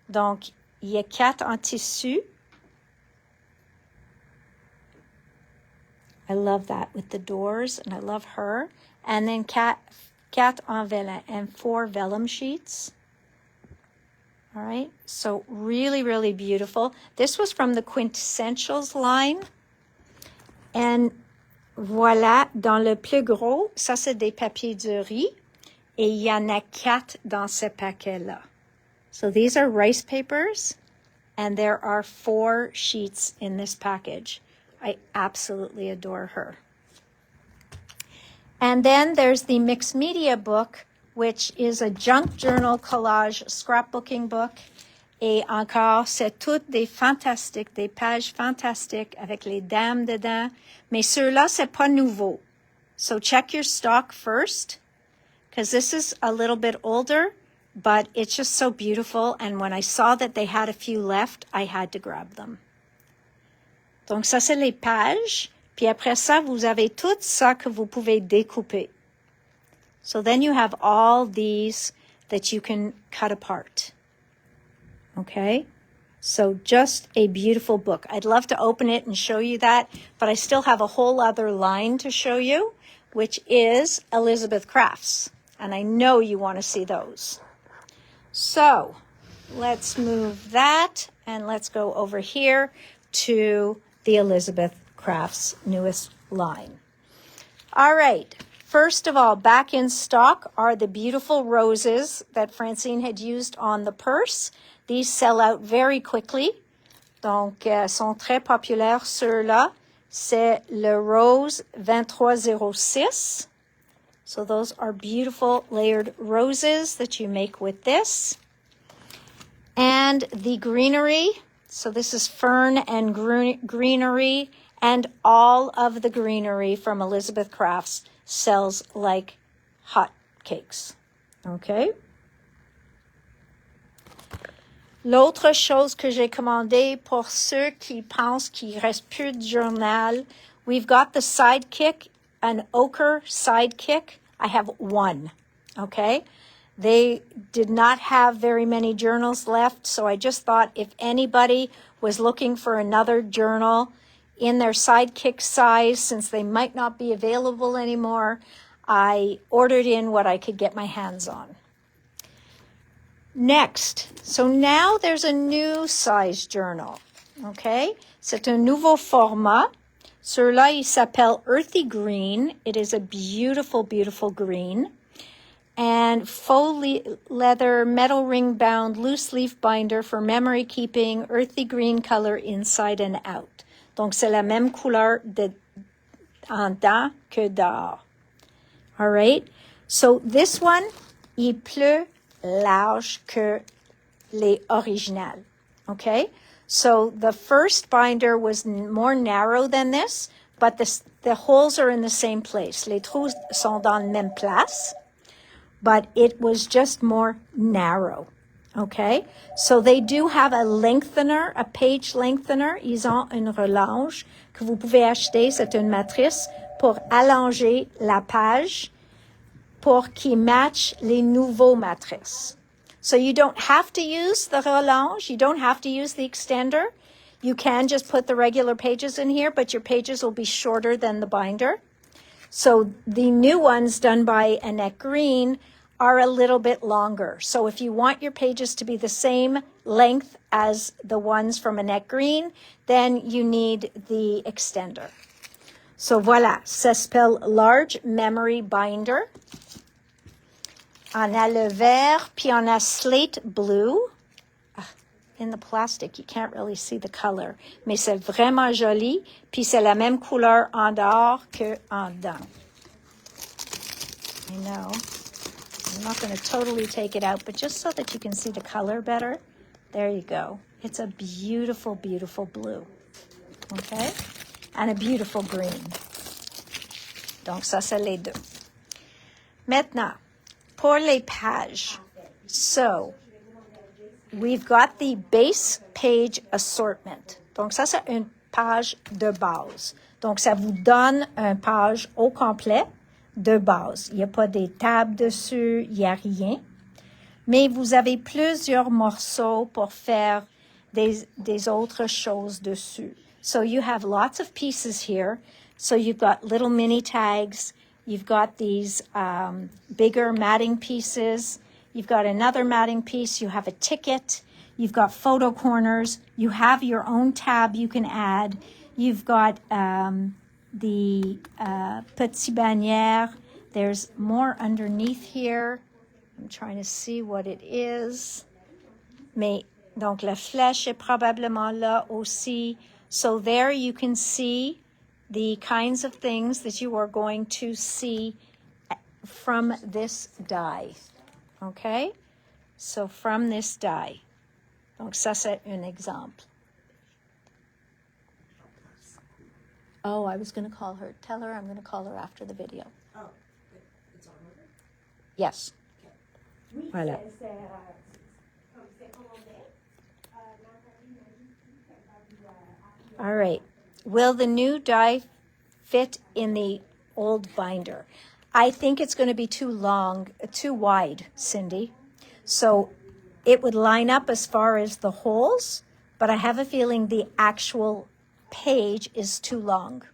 Donc, il y a 4 en tissu. I love that with the doors, and I love her. And then 4 en vélin and 4 vellum sheets. All right, so really, really beautiful. This was from the Quintessentials line. And voilà, dans le plus gros, ça c'est des papiers de riz. Et il y en a 4 dans ce paquet-là. So these are rice papers, and there are 4 sheets in this package. I absolutely adore her. And then there's the mixed media book, which is a junk journal collage scrapbooking book. Et encore, c'est toutes des fantastiques, des pages fantastiques avec les dames dedans. Mais ceux-là, c'est pas nouveau. So check your stock first, because this is a little bit older, but it's just so beautiful. And when I saw that they had a few left, I had to grab them. Donc ça, c'est les pages. Puis après ça, vous avez tout ça que vous pouvez découper. So then you have all these that you can cut apart. Okay? So just a beautiful book. I'd love to open it and show you that, but I still have a whole other line to show you, which is Elizabeth Crafts. And I know you want to see those. So let's move that and let's go over here to the Elizabeth Crafts newest line. All right. First of all, back in stock are the beautiful roses that Francine had used on the purse. These sell out very quickly. Donc, sont très populaires, ceux-là. C'est le rose 2306. So those are beautiful layered roses that you make with this. And the greenery. So this is fern and greenery. And all of the greenery from Elizabeth Crafts sells like hot cakes. Okay? L'autre chose que j'ai commandé pour ceux qui pensent qu'il reste plus de journal, we've got the Sidekick, an ochre Sidekick. I have one, okay? They did not have very many journals left, so I just thought if anybody was looking for another journal in their Sidekick size, since they might not be available anymore, I ordered in what I could get my hands on. Next, so now there's a new size journal, okay? C'est un nouveau format. Celui-là, il s'appelle Earthy Green. It is a beautiful, beautiful green. And faux leather metal ring bound loose leaf binder for memory keeping, earthy green color inside and out. Donc, c'est la même couleur en dedans que dehors. All right? So this one, il plus large que les originales. Okay? So the first binder was more narrow than this, but the holes are in the same place. Les trous sont dans la même place, but it was just more narrow. Okay? So they do have a lengthener, a page lengthener. Ils ont une rallonge que vous pouvez acheter. C'est une matrice pour allonger la page pour qu'il match les nouveaux matrices. So you don't have to use the rallonge. You don't have to use the extender. You can just put the regular pages in here, but your pages will be shorter than the binder. So the new ones done by Annette Green are a little bit longer. So if you want your pages to be the same length as the ones from Annette Green, then you need the extender. So voilà, ça s'appelle Large Memory Binder. On a le vert, puis on a slate blue. In the plastic, you can't really see the color. Mais c'est vraiment joli. Puis c'est la même couleur en dehors que en dedans. I know. I'm not going to totally take it out, but just so that you can see the color better. There you go. It's a beautiful, beautiful blue. Okay? And a beautiful green. Donc ça, c'est les deux. Maintenant, pour les pages. So, we've got the base page assortment. Donc ça, c'est une page de base. Donc ça vous donne une page au complet de base. Il n'y a pas des tables dessus, il n'y a rien. Mais vous avez plusieurs morceaux pour faire des autres choses dessus. So you have lots of pieces here. So you've got little mini tags. You've got these bigger matting pieces. You've got another matting piece. You have a ticket. You've got photo corners. You have your own tab you can add. You've got the petit bannière. There's more underneath here. I'm trying to see what it is. Mais, donc, la flèche est probablement là aussi. So there you can see the kinds of things that you are going to see from this die. Okay? So from this die. Donc, ça, c'est un exemple. Oh, I was going to call her. Tell her I'm going to call her after the video.
Oh, it's on order?
Yes.
Oui,
Voilà. All right. Will the new die fit in the old binder? I think it's going to be too long, too wide, Cindy. So it would line up as far as the holes, but I have a feeling the actual page is too long.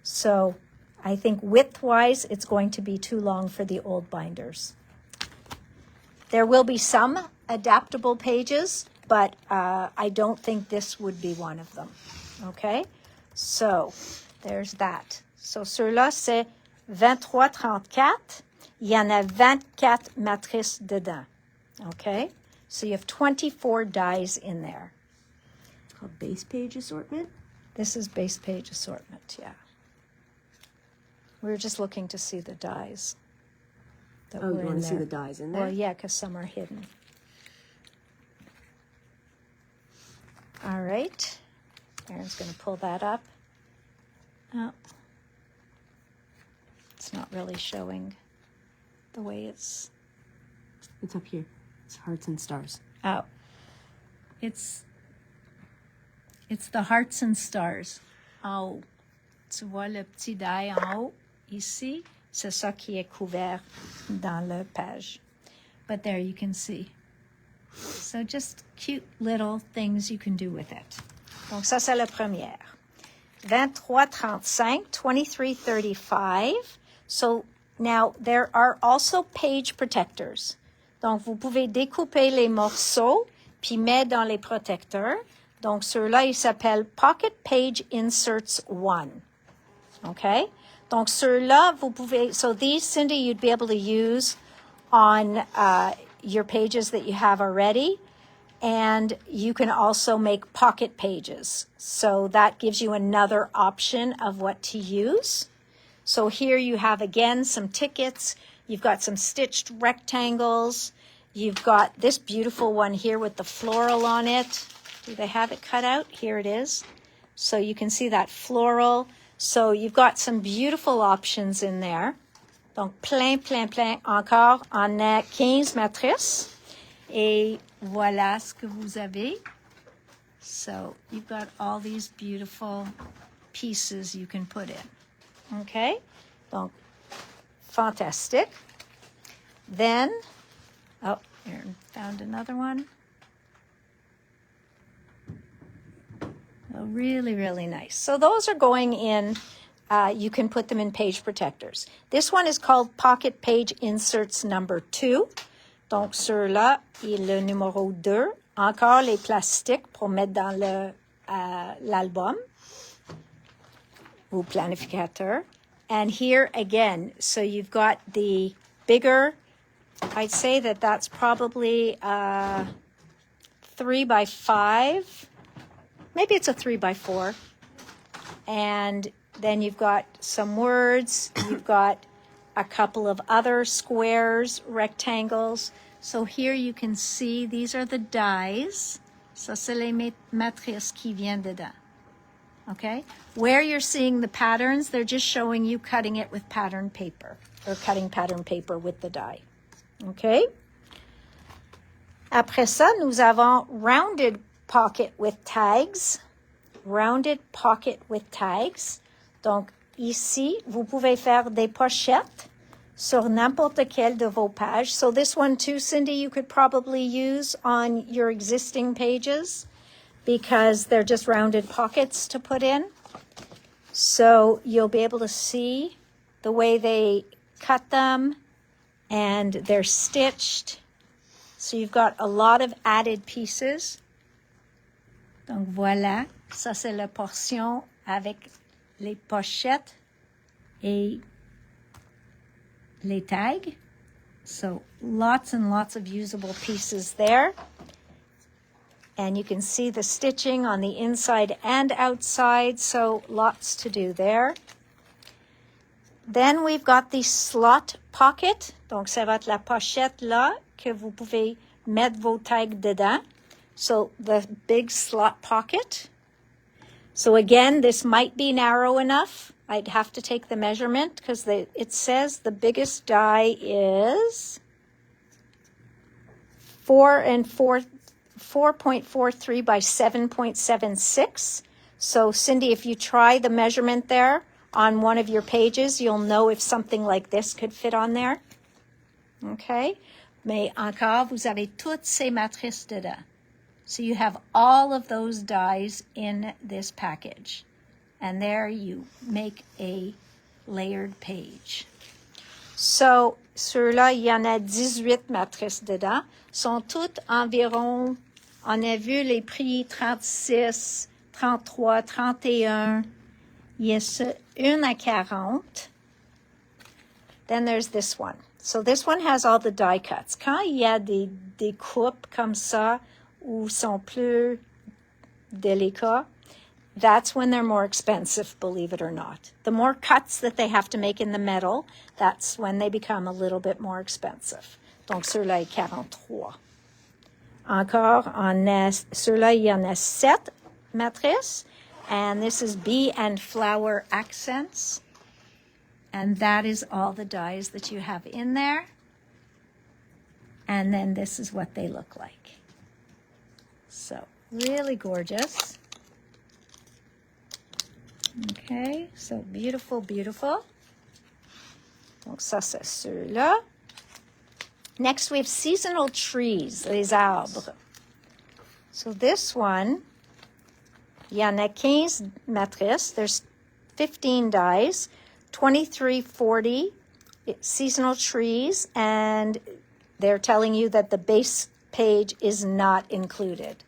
So I think width-wise, it's going to be too long for the old binders. There will be some adaptable pages, but I don't think this would be one of them. Okay? So there's that. So ceux-là, c'est 23-34. Il y en a 24 matrices dedans. Okay? So you have 24 dies in there.
It's called base page assortment.
This is base page assortment, yeah. We were just looking to see the dies that
Oh,
were
you want
in
to see
there.
the dies in there?
Well, yeah, because some are hidden. All right. Erin's going to pull that up. Oh. It's not really showing the way it's...
It's up here. It's hearts and stars.
Oh. It's the hearts and stars. En haut. Tu vois le petit die en haut, ici. C'est ça qui est couvert dans la page. But there you can see. So just cute little things you can do with it. Donc ça, c'est la première. 23-35, 23-35. So now there are also page protectors. Donc vous pouvez découper les morceaux puis mettre dans les protecteurs. Donc ceux-là, ils s'appellent Pocket Page Inserts 1. Okay? Donc ceux-là, vous pouvez, so these, Cindy, you'd be able to use on your pages that you have already. And you can also make pocket pages. So that gives you another option of what to use. So here you have, again, some tickets. You've got some stitched rectangles. You've got this beautiful one here with the floral on it. Do they have it cut out? Here it is. So you can see that floral. So you've got some beautiful options in there. Donc, plein. Encore, on a 15 matrices. Et voilà ce que vous avez. So you've got all these beautiful pieces you can put in. Okay? Donc, fantastic. Then, oh, Erin found another one. Oh, really nice. So those are going in, you can put them in page protectors. This one is called Pocket Page Inserts number 2. Donc, ceux-là, et le numéro 2. Encore les plastiques pour mettre dans l'album ou planificateur. And here again, so you've got the bigger, I'd say that that's probably 3 by 5. Maybe it's a 3 by 4. And then you've got some words. You've got a couple of other squares, rectangles. So here you can see these are the dies. Ça, c'est les matrices qui viennent dedans. Okay? Where you're seeing the patterns, they're just showing you cutting it with pattern paper or cutting pattern paper with the die. Okay? Après ça, nous avons rounded pocket with tags. Rounded pocket with tags. Donc, ici, vous pouvez faire des pochettes sur n'importe quelle de vos pages. So this one too, Cindy, you could probably use on your existing pages because they're just rounded pockets to put in. So you'll be able to see the way they cut them and they're stitched. So you've got a lot of added pieces. Donc voilà, ça c'est la portion avec les pochettes et les tags. So lots and lots of usable pieces there. And you can see the stitching on the inside and outside, so lots to do there. Then we've got the slot pocket. Donc ça va être la pochette là que vous pouvez mettre vos tags dedans. So the big slot pocket. So again, this might be narrow enough. I'd have to take the measurement because it says the biggest die is 4.43 by 7.76. So Cindy, if you try the measurement there on one of your pages, you'll know if something like this could fit on there. Okay? Mais encore, vous avez toutes ces matrices dedans. So you have all of those dies in this package. And there you make a layered page. So, ceux-là, il y en a 18 matrices dedans. Sont toutes environ, on a vu les prix 36, 33, 31. Il y a une à 40. Then there's this one. So this one has all the die cuts. Quand il y a des coupes comme ça, ou sont plus délicats, that's when they're more expensive, believe it or not. The more cuts that they have to make in the metal, that's when they become a little bit more expensive. Donc, ceux-là est 43. Encore, ceux-là, il y en a 7 matrices. And this is bee and flower accents. And that is all the dies that you have in there. And then this is what they look like. So, really gorgeous. Okay, so beautiful, beautiful. Donc ça, c'est ceux-là. Next, we have seasonal trees, les arbres. So this one, il y en a 15 matrices. There's 15 dies, 2340 seasonal trees, and they're telling you that the base page is not included.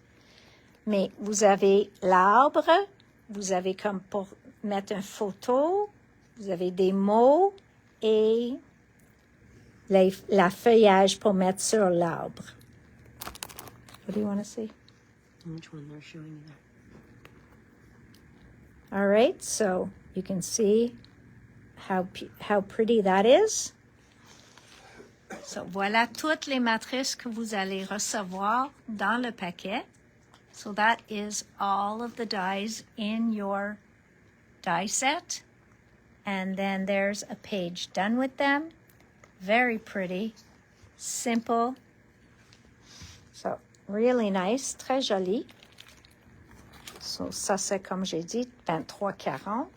Mais vous avez l'arbre, vous avez comme pour mettre une photo, vous avez des mots et la feuillage pour mettre sur l'arbre. What do you want to see?
Which one they're showing you there?
All right, so you can see how pretty that is. So voilà toutes les matrices que vous allez recevoir dans le paquet. So that is all of the dies in your die set. And then there's a page done with them. Very pretty, simple. So really nice, très joli. So ça c'est comme j'ai dit, 23,40.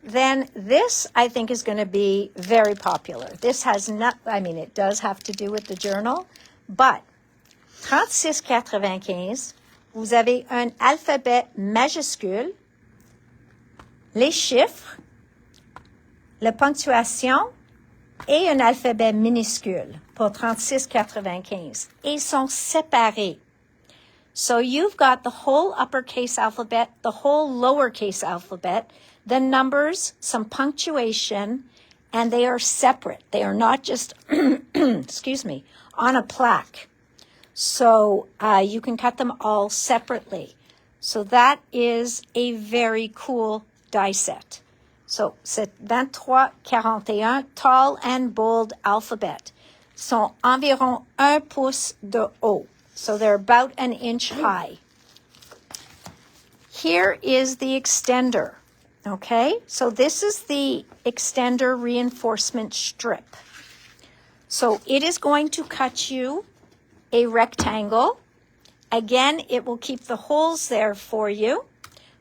Then this, I think, is going to be very popular. This has not, I mean, it does have to do with the journal, but 36,95, vous avez un alphabet majuscule, les chiffres, la ponctuation et un alphabet minuscule pour 36,95. Et ils sont séparés. So you've got the whole uppercase alphabet, the whole lowercase alphabet, the numbers, some punctuation, and they are separate. They are not just, excuse me, on a plaque. So you can cut them all separately. So that is a very cool die set. So c'est 23-41, tall and bold alphabet. Sont environ 1 pouce de haut. So they're about an inch high. Here is the extender. Okay, so this is the extender reinforcement strip. So it is going to cut you a rectangle. Again, it will keep the holes there for you,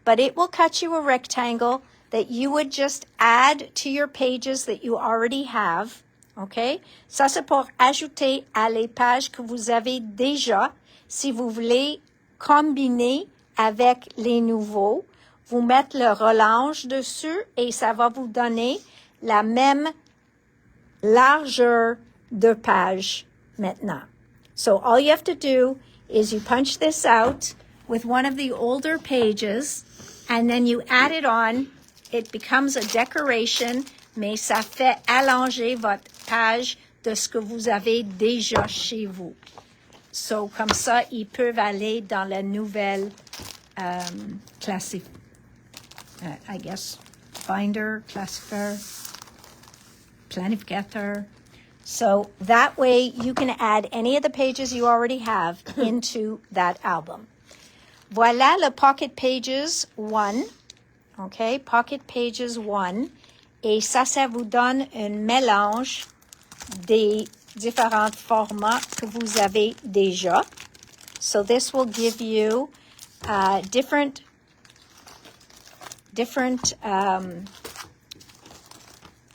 but it will cut you a rectangle that you would just add to your pages that you already have. Okay, ça c'est pour ajouter à les pages que vous avez déjà. Si vous voulez combiner avec les nouveaux, vous mettez le relâche dessus et ça va vous donner la même largeur de page maintenant. So all you have to do is you punch this out with one of the older pages and then you add it on. It becomes a decoration, mais ça fait allonger votre page de ce que vous avez déjà chez vous. So comme ça, ils peuvent aller dans la nouvelle I guess, binder, classifier, planificateur. So that way you can add any of the pages you already have into that album. Voilà le Pocket Pages 1. Okay, Pocket Pages 1. Et ça vous donne un mélange des différents formats que vous avez déjà. So this will give you different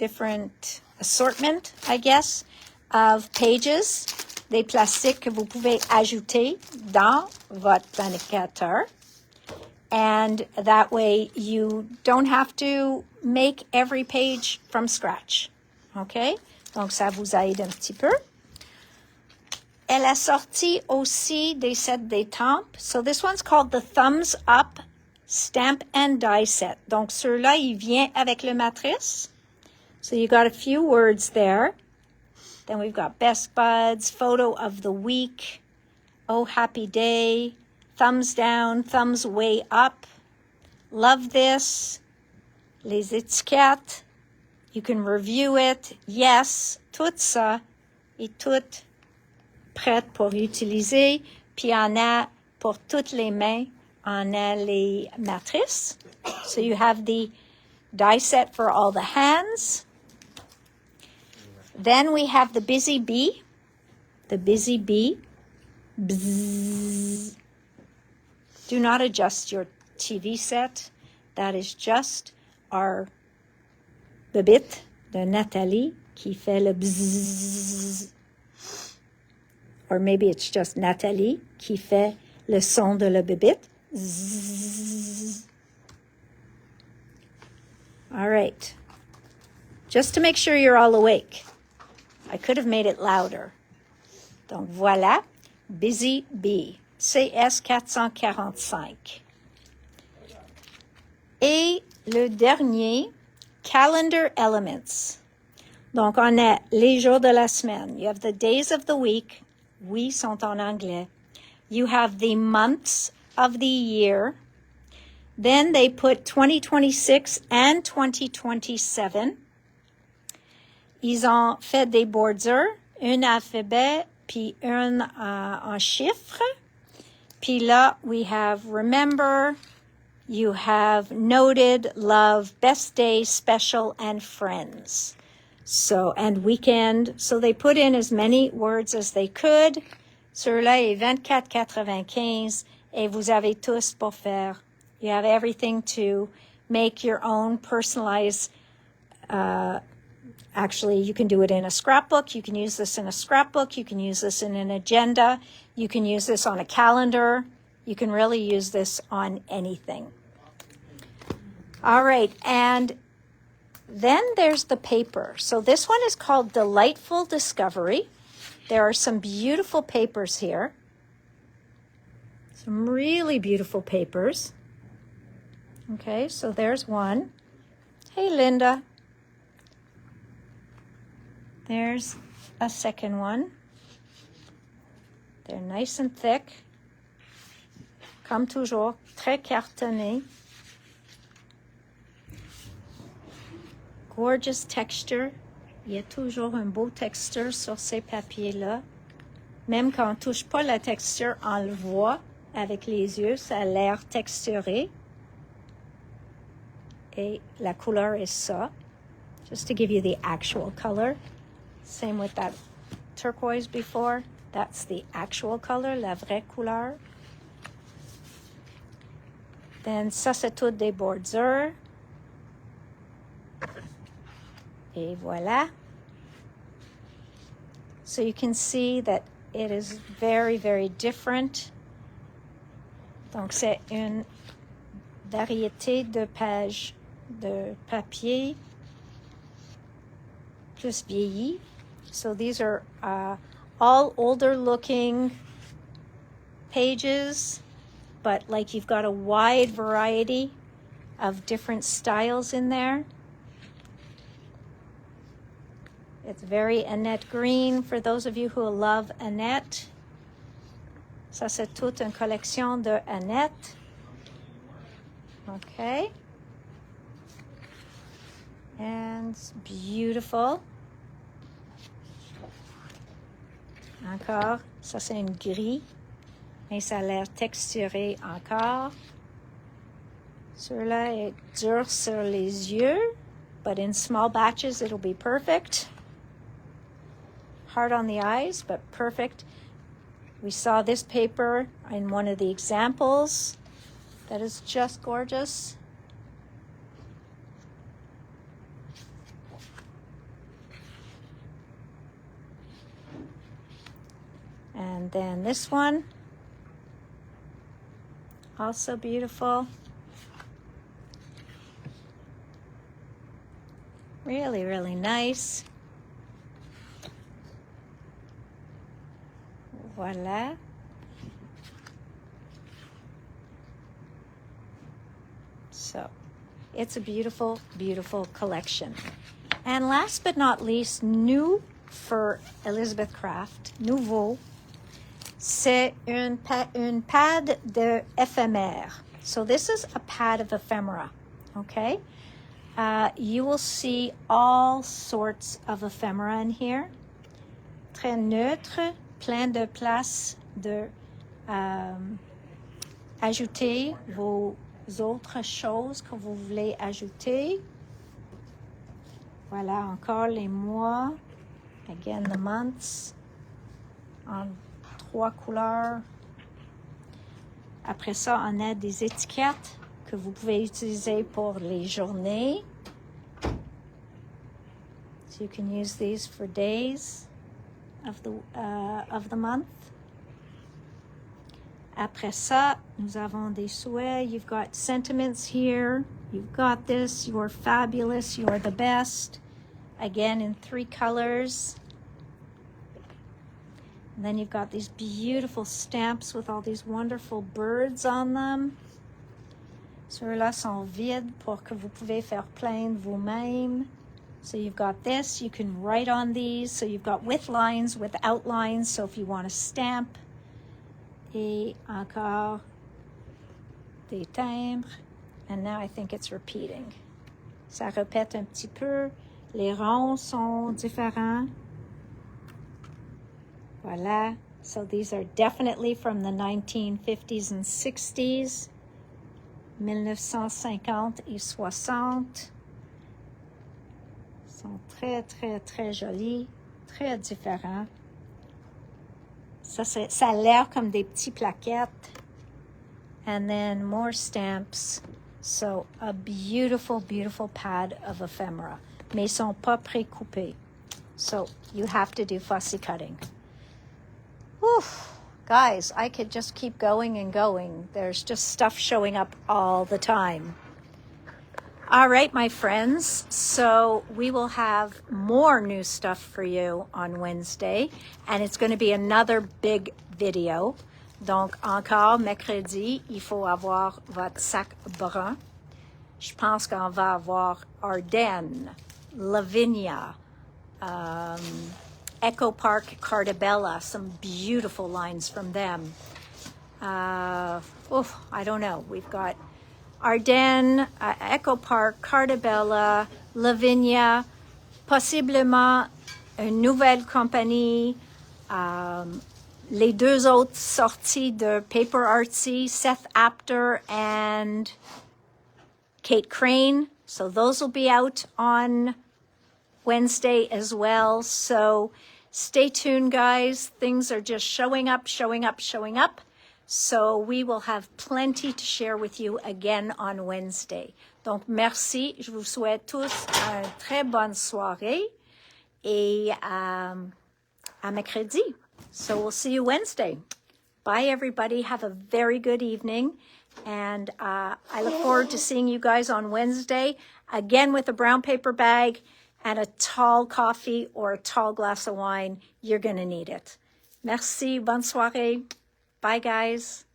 different assortment, I guess, of pages, des plastiques que vous pouvez ajouter dans votre planificateur. And that way you don't have to make every page from scratch. OK? Donc, ça vous aide un petit peu. Elle a sorti aussi des sets d'étampes. So this one's called the Thumbs Up Stamp and Die Set. Donc, celui-là, il vient avec le matrice. So you got a few words there. Then we've got Best Buds, Photo of the Week, Oh Happy Day, Thumbs Down, Thumbs Way Up, Love This, les étiquettes. You can review it. Yes, tout ça est tout prête pour utiliser. Puis on a pour toutes les mains, on a les matrices. So you have the die set for all the hands. Then we have the busy bee. The busy bee. Bzzz. Do not adjust your TV set. That is just our bébite de Nathalie qui fait le bzzz. Or maybe it's just Nathalie qui fait le son de la bébite. Zzz. All right. Just to make sure you're all awake. I could have made it louder. Donc voilà, Busy Bee, CS 445. Et le dernier, Calendar Elements. Donc, on a les jours de la semaine. You have the days of the week. Oui, sont en anglais. You have the months of the year. Then they put 2026 and 2027. Ils ont fait des bordures, une à FEB, puis une en chiffres. Puis là, we have remember, you have noted, love, best day, special, and friends. So, and weekend. So they put in as many words as they could. Ceux-là est 24,95 et vous avez tous pour faire. You have everything to make your own personalized. Actually, you can do it in a scrapbook. You can use this in a scrapbook. You can use this in an agenda. You can use this on a calendar. You can really use this on anything. All right, and then there's the paper. So this one is called Delightful Discovery. There are some beautiful papers here. Some really beautiful papers. Okay, so there's one. Hey, Linda. There's a second one. They're nice and thick. Comme toujours, très cartonné. Gorgeous texture. Il y a toujours un beau texture sur ces papiers-là. Même quand on ne touche pas la texture, on le voit avec les yeux. Ça a l'air texturé. Et la couleur est ça. Just to give you the actual color. Same with that turquoise before. That's the actual color, la vraie couleur. Then ça, c'est tout des bordures. Et voilà. So you can see that it is very, very different. Donc, c'est une variété de pages de papier plus vieilli. So these are all older looking pages, but like you've got a wide variety of different styles in there. It's very Annette green for those of you who love Annette. Ça, c'est toute une collection de Annette. Okay. And it's beautiful. Encore, ça c'est une gris, mais ça a l'air texturé encore. Celui-là est dur sur les yeux, but in small batches it'll be perfect. Hard on the eyes, but perfect. We saw this paper in one of the examples. That is just gorgeous. And then this one, also beautiful. Really, really nice. Voila. So it's a beautiful, beautiful collection. And last but not least, new for Elizabeth Craft, nouveau, c'est une pad de éphémère. So this is a pad of ephemera, okay? You will see all sorts of ephemera in here. Très neutre, plein de place de ajouter vos autres choses que vous voulez ajouter. Voilà encore les mois. Again, the months. En 3 couleurs. Après ça, on a des étiquettes que vous pouvez utiliser pour les journées. So you can use these for days of the month. Après ça, nous avons des souhaits. You've got sentiments here. You've got this. You're fabulous. You're the best. Again, in 3 colors. And then you've got these beautiful stamps with all these wonderful birds on them. Ceux-là sont vides pour que vous pouvez faire plein vous-même. So you've got this. You can write on these. So you've got with lines, without lines. So if you want to stamp. Et encore des timbres. And now I think it's repeating. Ça répète un petit peu. Les ronds sont différents. Voilà. So these are definitely from the 1950s and 60s. 1950 et 60. Sont très, très, très jolis. Très différents. Ça a l'air comme des petits plaquettes. And then more stamps. So a beautiful, beautiful pad of ephemera. Mais ils sont pas pré-coupés. So you have to do fussy cutting. Oof. Guys, I could just keep going and going. There's just stuff showing up all the time. All right, my friends. So we will have more new stuff for you on Wednesday. And it's going to be another big video. Donc, encore, mercredi, il faut avoir votre sac brun. Je pense qu'on va avoir Ardennes, Lavinia, Echo Park, Cardabella, some beautiful lines from them. I don't know. We've got Ardennes, Echo Park, Cardabella, Lavinia, possiblement une nouvelle compagnie. Les 2 autres sorties de Paper Artsy, Seth Apter and Kate Crane. So those will be out on Wednesday as well. So stay tuned, guys. Things are just showing up. So we will have plenty to share with you again on Wednesday. Donc, merci. Je vous souhaite tous une très bonne soirée et à mercredi. So we'll see you Wednesday. Bye, everybody. Have a very good evening. And I look forward to seeing you guys on Wednesday, again with a brown paper bag and a tall coffee or a tall glass of wine. You're going to need it. Merci. Bonne soirée. Bye, guys.